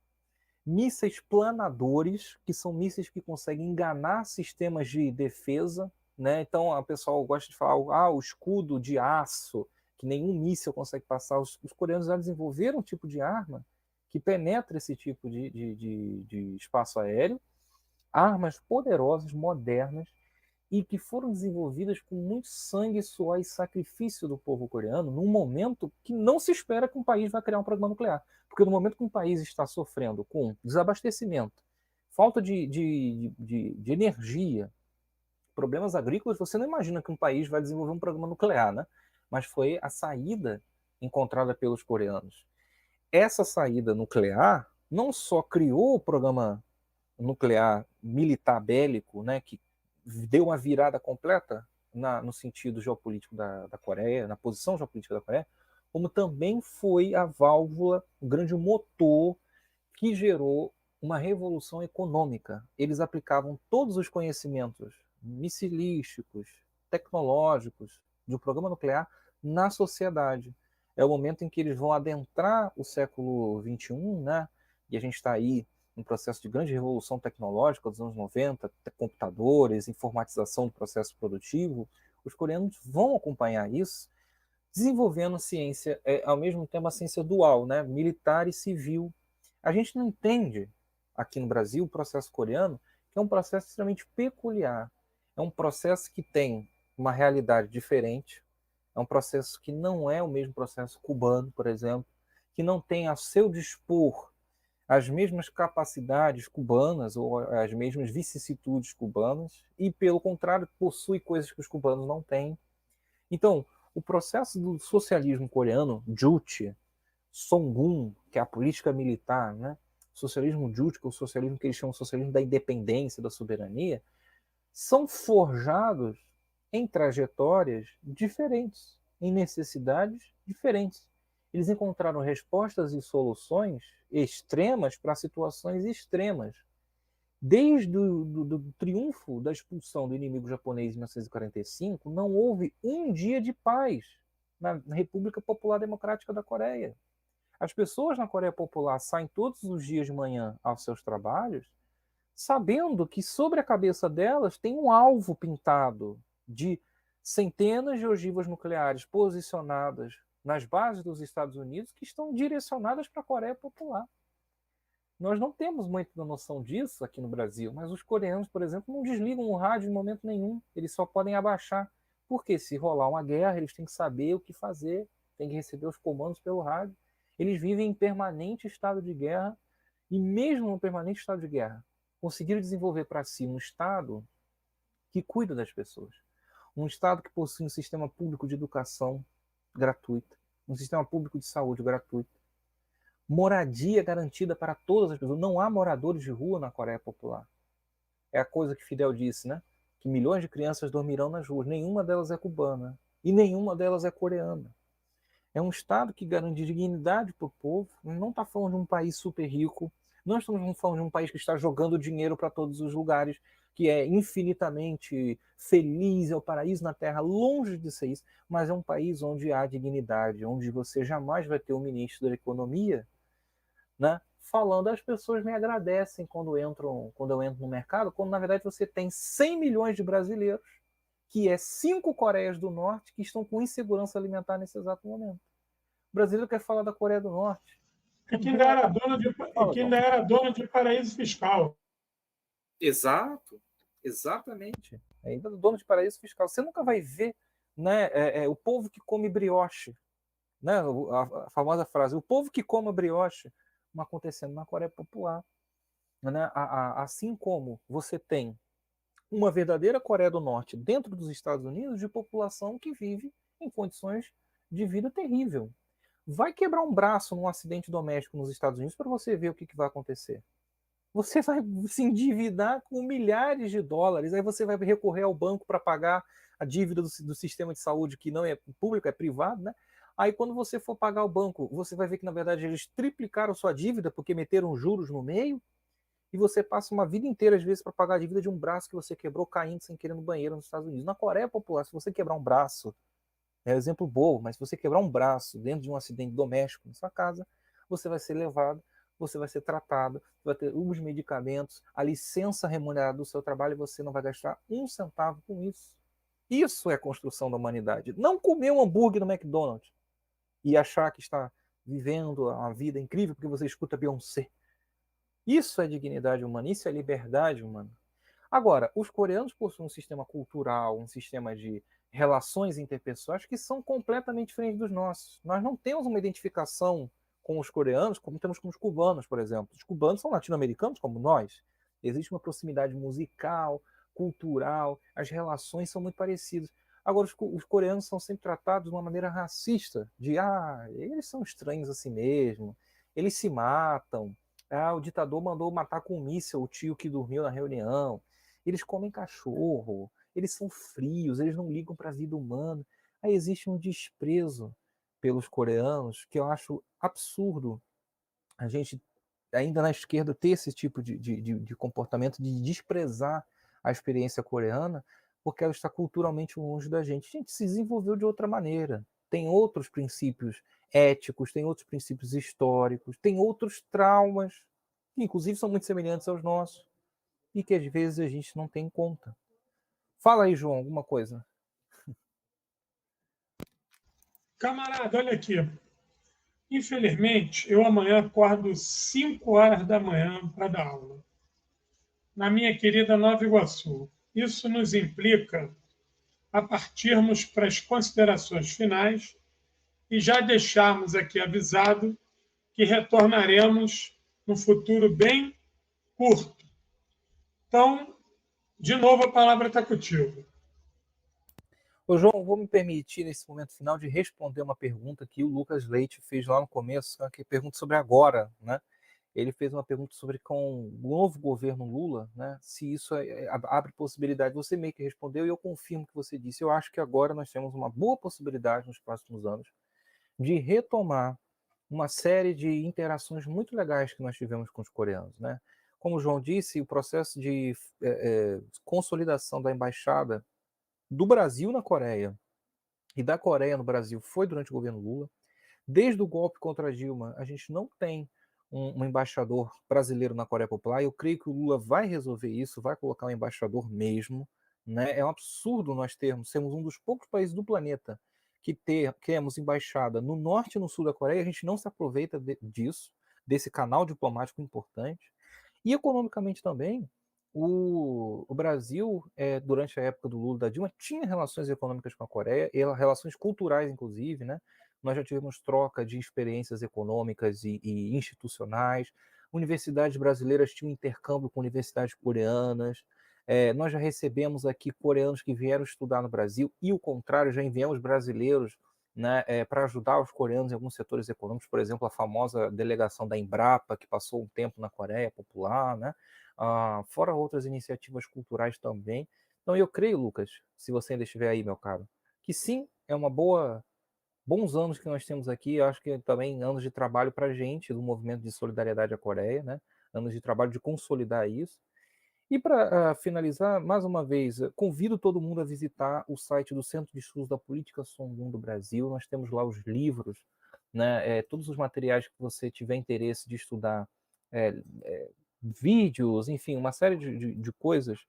mísseis planadores, que são mísseis que conseguem enganar sistemas de defesa, né? Então, a pessoa gosta de falar, o escudo de aço, que nenhum míssil consegue passar. Os coreanos já desenvolveram um tipo de arma que penetra esse tipo de espaço aéreo, armas poderosas, modernas, e que foram desenvolvidas com muito sangue, suor e sacrifício do povo coreano, num momento que não se espera que um país vai criar um programa nuclear. Porque no momento que um país está sofrendo com desabastecimento, falta de energia, problemas agrícolas, você não imagina que um país vai desenvolver um programa nuclear, né? Mas foi a saída encontrada pelos coreanos. Essa saída nuclear não só criou o programa nuclear militar bélico, né, que deu uma virada completa no sentido geopolítico da Coreia, na posição geopolítica da Coreia, como também foi a válvula, o grande motor que gerou uma revolução econômica. Eles aplicavam todos os conhecimentos missilísticos, tecnológicos de um programa nuclear na sociedade. É o momento em que eles vão adentrar o século XXI, né? E a gente está aí um processo de grande revolução tecnológica dos anos 90, computadores, informatização do processo produtivo. Os coreanos vão acompanhar isso, desenvolvendo ciência, ao mesmo tempo a ciência dual, né? Militar e civil. A gente não entende, aqui no Brasil, o processo coreano, que é um processo extremamente peculiar. É um processo que tem uma realidade diferente, é um processo que não é o mesmo processo cubano, por exemplo, que não tem a seu dispor as mesmas capacidades cubanas ou as mesmas vicissitudes cubanas e, pelo contrário, possui coisas que os cubanos não têm. Então, o processo do socialismo coreano, Juche, Songun, que é a política militar, né? Socialismo Juche, que é o socialismo que eles chamam de socialismo da independência, da soberania, são forjados em trajetórias diferentes, em necessidades diferentes. Eles encontraram respostas e soluções extremas para situações extremas. Desde o triunfo da expulsão do inimigo japonês em 1945, não houve um dia de paz na República Popular Democrática da Coreia. As pessoas na Coreia Popular saem todos os dias de manhã aos seus trabalhos, sabendo que sobre a cabeça delas tem um alvo pintado de centenas de ogivas nucleares posicionadas nas bases dos Estados Unidos que estão direcionadas para a Coreia Popular. Nós não temos muita noção disso aqui no Brasil, mas os coreanos, por exemplo, não desligam o rádio em momento nenhum. Eles só podem abaixar. Porque se rolar uma guerra, eles têm que saber o que fazer. tem que receber os comandos pelo rádio. Eles vivem em permanente estado de guerra, e mesmo no permanente estado de guerra, conseguiram desenvolver para si um Estado que cuida das pessoas. Um Estado que possui um sistema público de educação gratuita, um sistema público de saúde gratuito, moradia garantida para todas as pessoas. Não há moradores de rua na Coreia Popular. É a coisa que Fidel disse, né? Que milhões de crianças dormirão nas ruas. Nenhuma delas é cubana e nenhuma delas é coreana. É um Estado que garante dignidade para o povo. Não está falando de um país super rico. Não estamos falando de um país que está jogando dinheiro para todos os lugares, que é infinitamente feliz, é o paraíso na Terra, longe de ser isso. Mas é um país onde há dignidade, onde você jamais vai ter um ministro da Economia, né, falando, as pessoas me agradecem quando eu entro no mercado, quando na verdade você tem 100 milhões de brasileiros, que é 5 Coreias do Norte, que estão com insegurança alimentar nesse exato momento. O brasileiro quer falar da Coreia do Norte. E que ainda era dona de paraíso fiscal. Exato, exatamente. É ainda dono de paraíso fiscal. Você nunca vai ver, né, o povo que come brioche, né, a famosa frase, o povo que come brioche, acontecendo na Coreia Popular. Né? Assim como você tem uma verdadeira Coreia do Norte dentro dos Estados Unidos de população que vive em condições de vida terrível. Vai quebrar um braço num acidente doméstico nos Estados Unidos para você ver o que vai acontecer. Você vai se endividar com milhares de dólares, aí você vai recorrer ao banco para pagar a dívida do sistema de saúde, que não é público, é privado, né? Aí quando você for pagar o banco, você vai ver que na verdade eles triplicaram sua dívida porque meteram juros no meio, e você passa uma vida inteira às vezes para pagar a dívida de um braço que você quebrou caindo sem querer no banheiro nos Estados Unidos. Na Coreia Popular, se você quebrar um braço, é um exemplo bobo, mas se você quebrar um braço dentro de um acidente doméstico na sua casa, você vai ser levado, você vai ser tratado, vai ter os medicamentos, a licença remunerada do seu trabalho, e você não vai gastar um centavo com isso. Isso é a construção da humanidade. Não comer um hambúrguer no McDonald's e achar que está vivendo uma vida incrível porque você escuta Beyoncé. Isso é dignidade humana, isso é liberdade humana. Agora, os coreanos possuem um sistema cultural, um sistema de relações interpessoais que são completamente diferentes dos nossos. Nós não temos uma identificação com os coreanos como temos com os cubanos, por exemplo. Os cubanos são latino-americanos como nós. Existe uma proximidade musical, cultural, as relações são muito parecidas. Agora, os coreanos são sempre tratados de uma maneira racista, de eles são estranhos assim mesmo, eles se matam, o ditador mandou matar com um míssil o tio que dormiu na reunião, eles comem cachorro, eles são frios, eles não ligam para a vida humana. Aí existe um desprezo pelos coreanos que eu acho absurdo a gente, ainda na esquerda, ter esse tipo de comportamento de desprezar a experiência coreana, porque ela está culturalmente longe da gente. A gente se desenvolveu de outra maneira, tem outros princípios éticos, tem outros princípios históricos, tem outros traumas, que inclusive são muito semelhantes aos nossos, e que às vezes a gente não tem em conta. Fala aí, João, alguma coisa. Camarada, olha aqui. Infelizmente, eu amanhã acordo 5 horas da manhã para dar aula, na minha querida Nova Iguaçu. Isso nos implica a partirmos para as considerações finais e já deixarmos aqui avisado que retornaremos no futuro bem curto. Então, de novo, a palavra está contigo. Ô, João, vou me permitir, nesse momento final, de responder uma pergunta que o Lucas Leite fez lá no começo, que pergunta sobre agora, né? Ele fez uma pergunta sobre com o novo governo Lula, né? Se isso abre possibilidade. Você meio que respondeu e eu confirmo que você disse. Eu acho que agora nós temos uma boa possibilidade nos próximos anos de retomar uma série de interações muito legais que nós tivemos com os coreanos, né? Como o João disse, o processo de consolidação da embaixada do Brasil na Coreia e da Coreia no Brasil foi durante o governo Lula. Desde o golpe contra a Dilma, a gente não tem um embaixador brasileiro na Coreia Popular. Eu creio que o Lula vai resolver isso, vai colocar um embaixador mesmo. Né? É um absurdo nós sermos um dos poucos países do planeta que temos embaixada no norte e no sul da Coreia. A gente não se aproveita disso, desse canal diplomático importante. E economicamente também, o Brasil, durante a época do Lula e da Dilma, tinha relações econômicas com a Coreia, relações culturais, inclusive, né? nós já tivemos troca de experiências econômicas e institucionais, universidades brasileiras tinham intercâmbio com universidades coreanas, nós já recebemos aqui coreanos que vieram estudar no Brasil, e o contrário, já enviamos brasileiros, né, para ajudar os coreanos em alguns setores econômicos, por exemplo, a famosa delegação da Embrapa, que passou um tempo na Coreia Popular, né? Fora outras iniciativas culturais também. Então, eu creio, Lucas, se você ainda estiver aí, meu caro, que sim, é uma bons anos que nós temos aqui, acho que também anos de trabalho para a gente, do movimento de solidariedade à Coreia, né? Anos de trabalho de consolidar isso. E para finalizar, mais uma vez, convido todo mundo a visitar o site do Centro de Estudos da Política Songun do Brasil. Nós temos lá os livros, né, todos os materiais que você tiver interesse de estudar, vídeos, enfim, uma série de coisas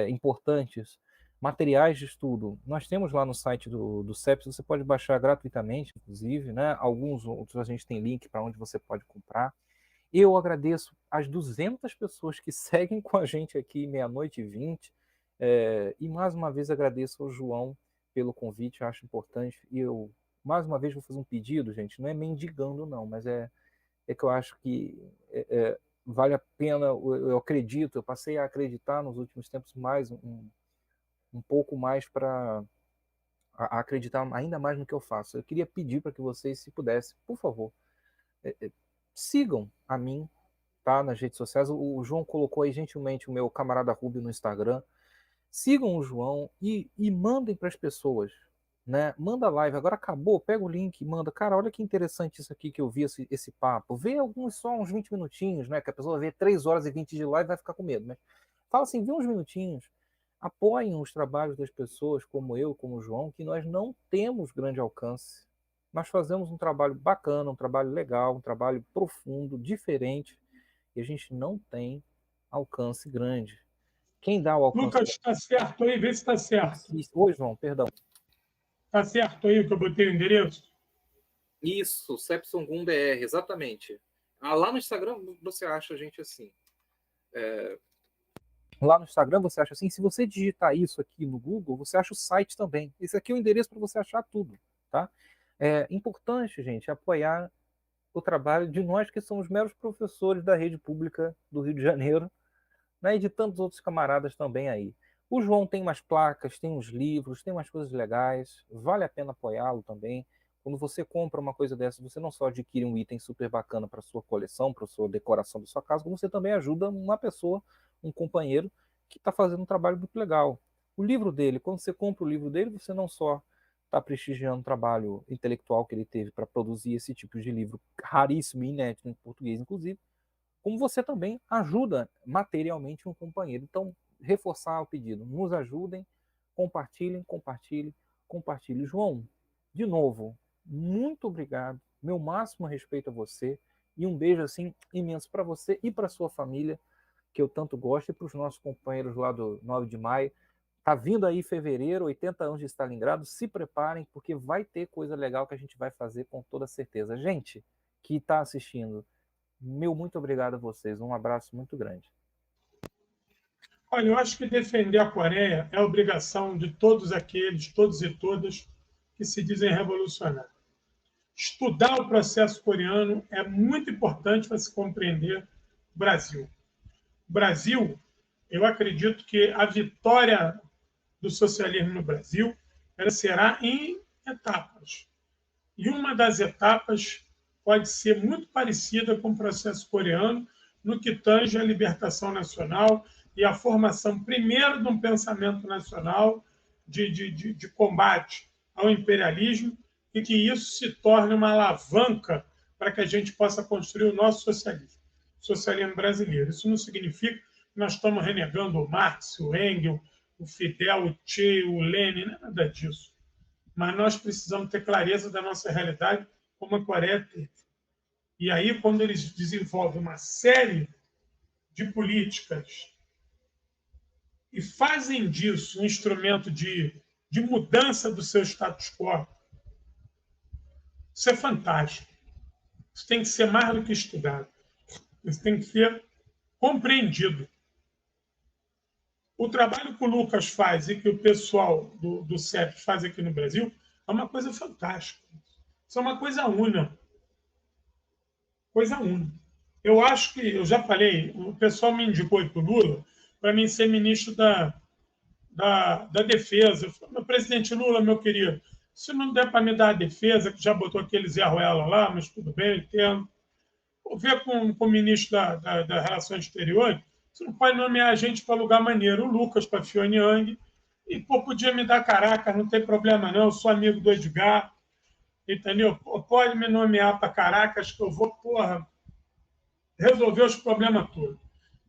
importantes, materiais de estudo. Nós temos lá no site do CEPS, você pode baixar gratuitamente, inclusive, né? Alguns outros a gente tem link para onde você pode comprar. Eu agradeço as 200 pessoas que seguem com a gente aqui, 00:20, e mais uma vez agradeço ao João pelo convite, acho importante. E eu, mais uma vez, vou fazer um pedido, gente, não é mendigando, não, mas é que eu acho que vale a pena, eu acredito, eu passei a acreditar nos últimos tempos mais, um pouco mais para acreditar ainda mais no que eu faço. Eu queria pedir para que vocês, se pudessem, por favor, sigam a mim, tá, nas redes sociais. O João colocou aí gentilmente o meu camarada Rubio no Instagram. Sigam o João e mandem para as pessoas, né? Manda live, agora acabou, pega o link e manda. Cara, olha que interessante isso aqui que eu vi, esse papo. Vê alguns, só uns 20 minutinhos, né? Que a pessoa vê 3h20 de live vai ficar com medo, mas fala assim, vê uns minutinhos. Apoiem os trabalhos das pessoas, como eu, como o João, que nós não temos grande alcance. Nós fazemos um trabalho bacana, um trabalho legal, um trabalho profundo, diferente, e a gente não tem alcance grande. Quem dá o alcance... Lucas, está certo aí? Vê se está certo. Oi, João, perdão. Está certo aí que eu botei o endereço? Isso, Sepsongun BR, exatamente. Lá no Instagram você acha a gente assim. Lá no Instagram você acha assim. Se você digitar isso aqui no Google, você acha o site também. Esse aqui é o endereço para você achar tudo, tá? É importante, gente, apoiar o trabalho de nós que somos meros professores da rede pública do Rio de Janeiro, né, e de tantos outros camaradas também aí. O João tem umas placas, tem uns livros, tem umas coisas legais, vale a pena apoiá-lo também. Quando você compra uma coisa dessa, você não só adquire um item super bacana para sua coleção, para sua decoração da sua casa, como você também ajuda uma pessoa, um companheiro, que está fazendo um trabalho muito legal. O livro dele, quando você compra o livro dele, você não só está prestigiando o trabalho intelectual que ele teve para produzir esse tipo de livro raríssimo e inédito em português, inclusive, como você também ajuda materialmente um companheiro. Então, reforçar o pedido, nos ajudem, compartilhem, compartilhem, compartilhem. João, de novo, muito obrigado, meu máximo respeito a você e um beijo assim imenso para você e para sua família, que eu tanto gosto, e para os nossos companheiros lá do 9 de maio. Tá vindo aí fevereiro, 80 anos de Stalingrado, se preparem, porque vai ter coisa legal que a gente vai fazer com toda certeza. Gente que está assistindo, meu muito obrigado a vocês. Um abraço muito grande. Olha, eu acho que defender a Coreia é obrigação de todos aqueles, todos e todas, que se dizem revolucionários. Estudar o processo coreano é muito importante para se compreender o Brasil. O Brasil, eu acredito que a vitória do socialismo no Brasil ela será em etapas. E uma das etapas pode ser muito parecida com o processo coreano no que tange à libertação nacional e a formação, primeiro, de um pensamento nacional de combate ao imperialismo e que isso se torne uma alavanca para que a gente possa construir o nosso socialismo brasileiro. Isso não significa que nós estamos renegando o Marx, o Engels, o Fidel, o Che, o Lenin, nada disso. Mas nós precisamos ter clareza da nossa realidade, como a Coreia teve. E aí, quando eles desenvolvem uma série de políticas e fazem disso um instrumento de mudança do seu status quo, isso é fantástico. Isso tem que ser mais do que estudado. Isso tem que ser compreendido. O trabalho que o Lucas faz e que o pessoal do CEP faz aqui no Brasil é uma coisa fantástica. Isso é uma coisa única. Coisa única. Eu acho que, eu já falei, o pessoal me indicou para o Lula para mim ser ministro da Defesa. Eu falei, meu presidente Lula, meu querido, se não der para me dar a defesa, que já botou aquele Zé Ruela lá, mas tudo bem, eu entendo. Vou ver com o ministro da Relações Exteriores, você não pode nomear a gente para lugar maneiro. O Lucas para Pyongyang. E, pô, podia me dar Caracas, não tem problema não, eu sou amigo do Edgar, entendeu? Pode me nomear para Caracas que eu vou, porra, resolver os problemas todos.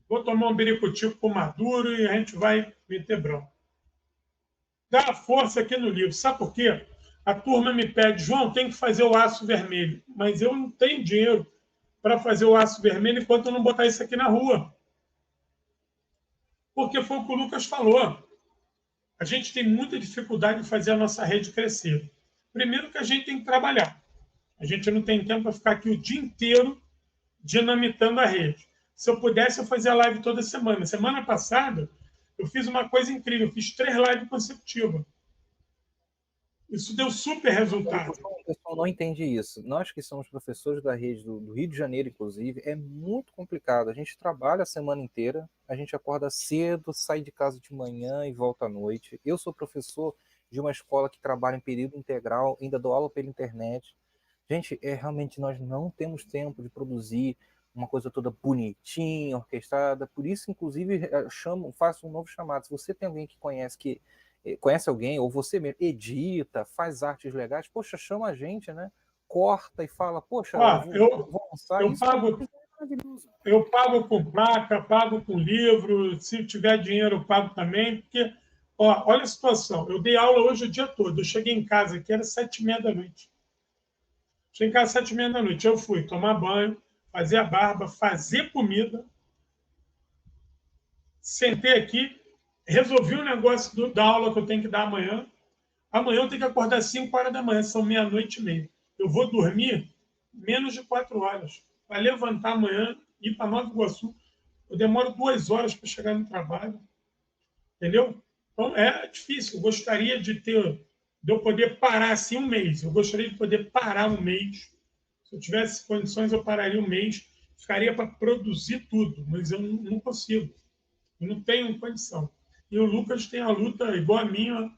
Vou tomar um biricutico com o Maduro e a gente vai meter bronca. Dá a força aqui no livro. Sabe por quê? A turma me pede, João, tem que fazer o aço vermelho. Mas eu não tenho dinheiro para fazer o aço vermelho enquanto eu não botar isso aqui na rua. Porque foi o que o Lucas falou. A gente tem muita dificuldade de fazer a nossa rede crescer. Primeiro que a gente tem que trabalhar. A gente não tem tempo para ficar aqui o dia inteiro dinamitando a rede. Se eu pudesse, eu fazia live toda semana. Semana passada, eu fiz uma coisa incrível. Eu fiz 3 lives consecutivas. Isso deu super resultado. O pessoal não entende isso. Nós que somos professores da rede do Rio de Janeiro, inclusive, é muito complicado. A gente trabalha a semana inteira, a gente acorda cedo, sai de casa de manhã e volta à noite. Eu sou professor de uma escola que trabalha em período integral, ainda dou aula pela internet. Gente, realmente nós não temos tempo de produzir uma coisa toda bonitinha, orquestrada. Por isso, inclusive, faço um novo chamado. Se você tem alguém que conhece alguém, ou você mesmo edita, faz artes legais, poxa, chama a gente, né? Corta e fala, poxa, vou lançar isso. Eu pago com placa, pago com livro, se tiver dinheiro eu pago também, porque, olha a situação, eu dei aula hoje o dia todo, eu cheguei em casa aqui, era 7h30 da noite. Cheguei em casa 7h30 da noite, eu fui tomar banho, fazer a barba, fazer comida, sentei aqui, resolvi um negócio da aula que eu tenho que dar amanhã. Amanhã eu tenho que acordar às 5 horas da manhã, são 00:30. Eu vou dormir menos de 4 horas. Para levantar amanhã, ir para Nova Iguaçu. Eu demoro 2 horas para chegar no trabalho. Entendeu? Então é difícil. Eu gostaria de eu poder parar assim um mês. Eu gostaria de poder parar um mês. Se eu tivesse condições, eu pararia um mês. Ficaria para produzir tudo, mas eu não consigo. Eu não tenho condição. E o Lucas tem a luta igual a minha,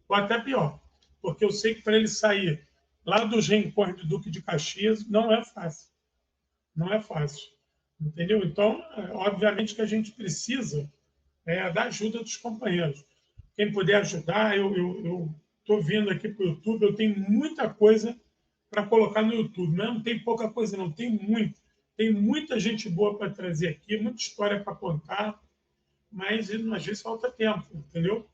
ou até pior. Porque eu sei que para ele sair lá dos rincões do Duque de Caxias não é fácil. Não é fácil. Entendeu? Então, obviamente que a gente precisa da ajuda dos companheiros. Quem puder ajudar, eu estou vindo aqui para o YouTube, eu tenho muita coisa para colocar no YouTube. Não tem pouca coisa, não. Tem muito. Tem muita gente boa para trazer aqui, muita história para contar, mas às vezes falta tempo, entendeu?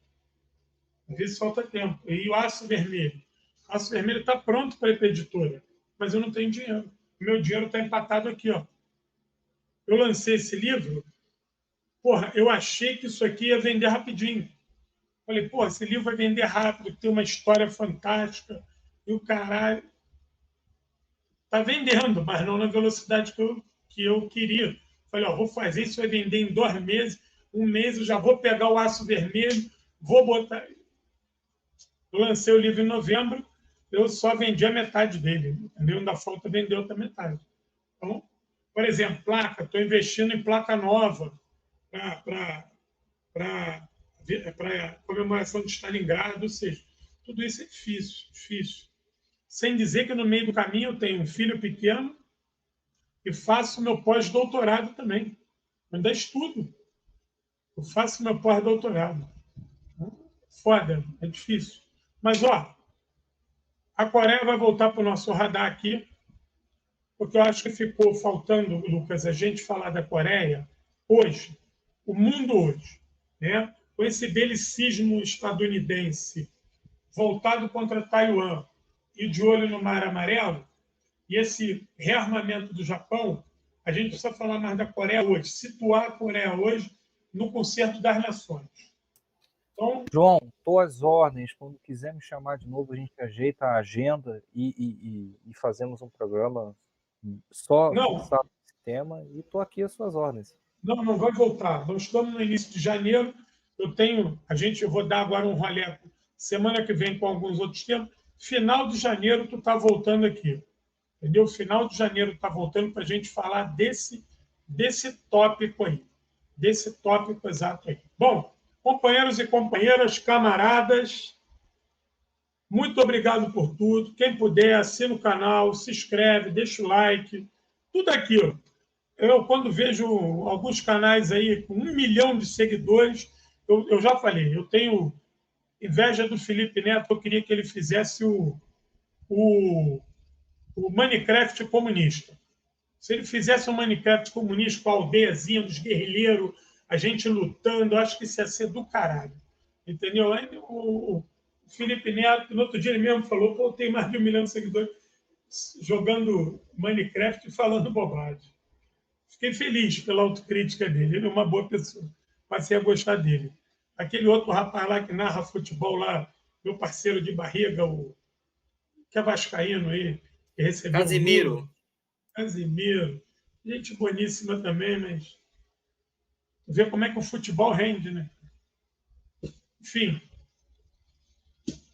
Às vezes falta tempo. E o Aço Vermelho? O Aço Vermelho está pronto para ir para a editora, mas eu não tenho dinheiro. O meu dinheiro está empatado aqui. Ó. Eu lancei esse livro, porra, eu achei que isso aqui ia vender rapidinho. Falei, porra, esse livro vai vender rápido, tem uma história fantástica, e o caralho. Está vendendo, mas não na velocidade que eu queria. Falei, ó, vou fazer isso, vai vender em 2 meses, 1 mês eu já vou pegar o Aço Vermelho, vou botar. Eu lancei o livro em novembro, eu só vendi a metade dele, entendeu? Ainda falta vender outra metade. Então, por exemplo, placa, estou investindo em placa nova para comemoração de Stalingrado, ou seja, tudo isso é difícil. Sem dizer que no meio do caminho eu tenho um filho pequeno e faço meu pós-doutorado também. Eu ainda estudo. Eu faço meu pós-doutorado. Foda, é difícil. Mas, a Coreia vai voltar para o nosso radar aqui, porque eu acho que ficou faltando, Lucas, a gente falar da Coreia hoje, o mundo hoje, né? Com esse belicismo estadunidense voltado contra Taiwan e de olho no Mar Amarelo, e esse rearmamento do Japão, a gente precisa falar mais da Coreia hoje, situar a Coreia hoje no concerto das nações. Então, João, estou às ordens. Quando quiser me chamar de novo, a gente ajeita a agenda e fazemos um programa só fixado nesse tema. E estou aqui às suas ordens. Não vai voltar. Nós estamos no início de janeiro. Eu vou dar agora um rolê semana que vem com alguns outros temas. final de janeiro tu tá voltando aqui. Entendeu? Final de janeiro tu tá voltando para a gente falar desse tópico aí. Desse tópico exato aí. Bom, companheiros e companheiras, camaradas, muito obrigado por tudo. Quem puder, assina o canal, se inscreve, deixa o like. Tudo aquilo. Eu, quando vejo alguns canais aí com 1 milhão de seguidores, eu já falei, eu tenho inveja do Felipe Neto, eu queria que ele fizesse o Minecraft comunista. Se ele fizesse um Minecraft comunista com a aldeiazinha dos guerrilheiros, a gente lutando, eu acho que isso ia ser do caralho. Entendeu? Aí o Felipe Neto, no outro dia ele mesmo falou, pô, tem mais de 1 milhão de seguidores jogando Minecraft e falando bobagem. Fiquei feliz pela autocrítica dele. Ele é uma boa pessoa. Passei a gostar dele. Aquele outro rapaz lá que narra futebol lá, meu parceiro de barriga, o que é vascaíno aí, que recebeu Casimiro. Casimiro. Gente boníssima também, mas ver como é que o futebol rende, né? Enfim,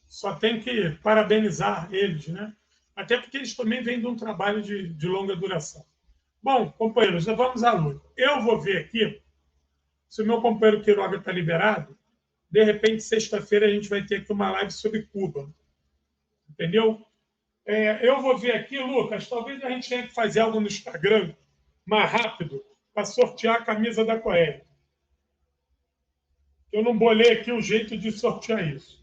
só tem que parabenizar eles, né? Até porque eles também vêm de um trabalho de longa duração. Bom, companheiros, vamos à luta. Eu vou ver aqui se o meu companheiro Quiroga está liberado. De repente, sexta-feira, a gente vai ter aqui uma live sobre Cuba. Entendeu? Eu vou ver aqui, Lucas, talvez a gente tenha que fazer algo no Instagram mais rápido para sortear a camisa da Coreia. Eu não bolei aqui o jeito de sortear isso.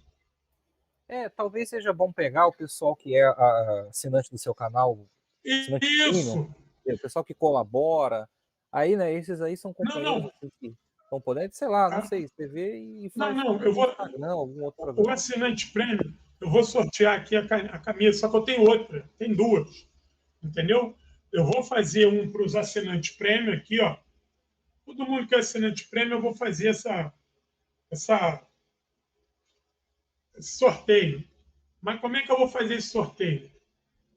Talvez seja bom pegar o pessoal que é assinante do seu canal. Isso! O pessoal que colabora. Aí, né, esses aí são companheiros assim, que estão podendo, sei lá, não sei, você vê e faz eu vou Instagram, algum outro programa. O assinante prêmio, eu vou sortear aqui a camisa, só que eu tenho outra, tem duas, entendeu? Eu vou fazer um para os assinantes prêmio aqui, ó. Todo mundo que é assinante prêmio, eu vou fazer esse sorteio. Mas como é que eu vou fazer esse sorteio?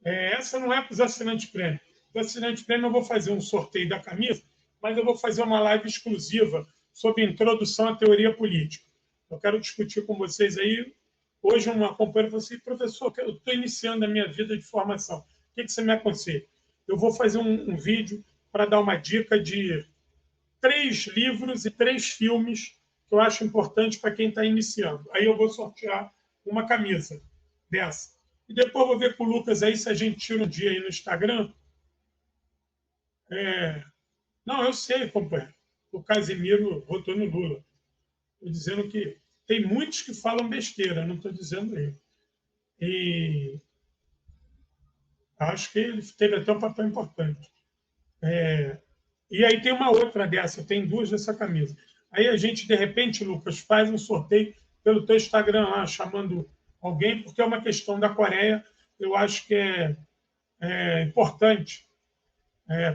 Essa não é para os assinantes prêmio. Para os assinantes prêmio, eu vou fazer um sorteio da camisa, mas eu vou fazer uma live exclusiva sobre introdução à teoria política. Eu quero discutir com vocês aí. Hoje, uma companheira falou assim, professor, eu estou iniciando a minha vida de formação. O que você me aconselha? Eu vou fazer um vídeo para dar uma dica de 3 livros e 3 filmes que eu acho importante para quem está iniciando. Aí eu vou sortear uma camisa dessa. E depois eu vou ver com o Lucas aí se a gente tira um dia aí no Instagram. Não, eu sei, companheiro. O Casimiro votou no Lula. Estou dizendo que tem muitos que falam besteira, não estou dizendo ele. E acho que ele teve até um papel importante. E aí tem uma outra dessa, tem 2 dessa camisa. Aí a gente, de repente, Lucas, faz um sorteio pelo teu Instagram lá, chamando alguém, porque é uma questão da Coreia, eu acho que é importante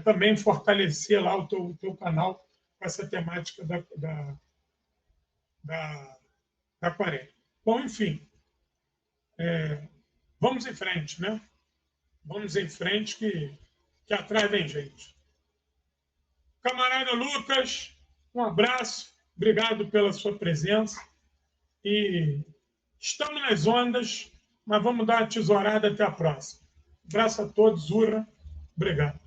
também fortalecer lá o teu canal com essa temática da Coreia. Bom, enfim, vamos em frente, né? Vamos em frente que atrás vem gente. Camarada Lucas, um abraço, obrigado pela sua presença. E estamos nas ondas, mas vamos dar uma tesourada até a próxima. Abraço a todos, Ura. Obrigado.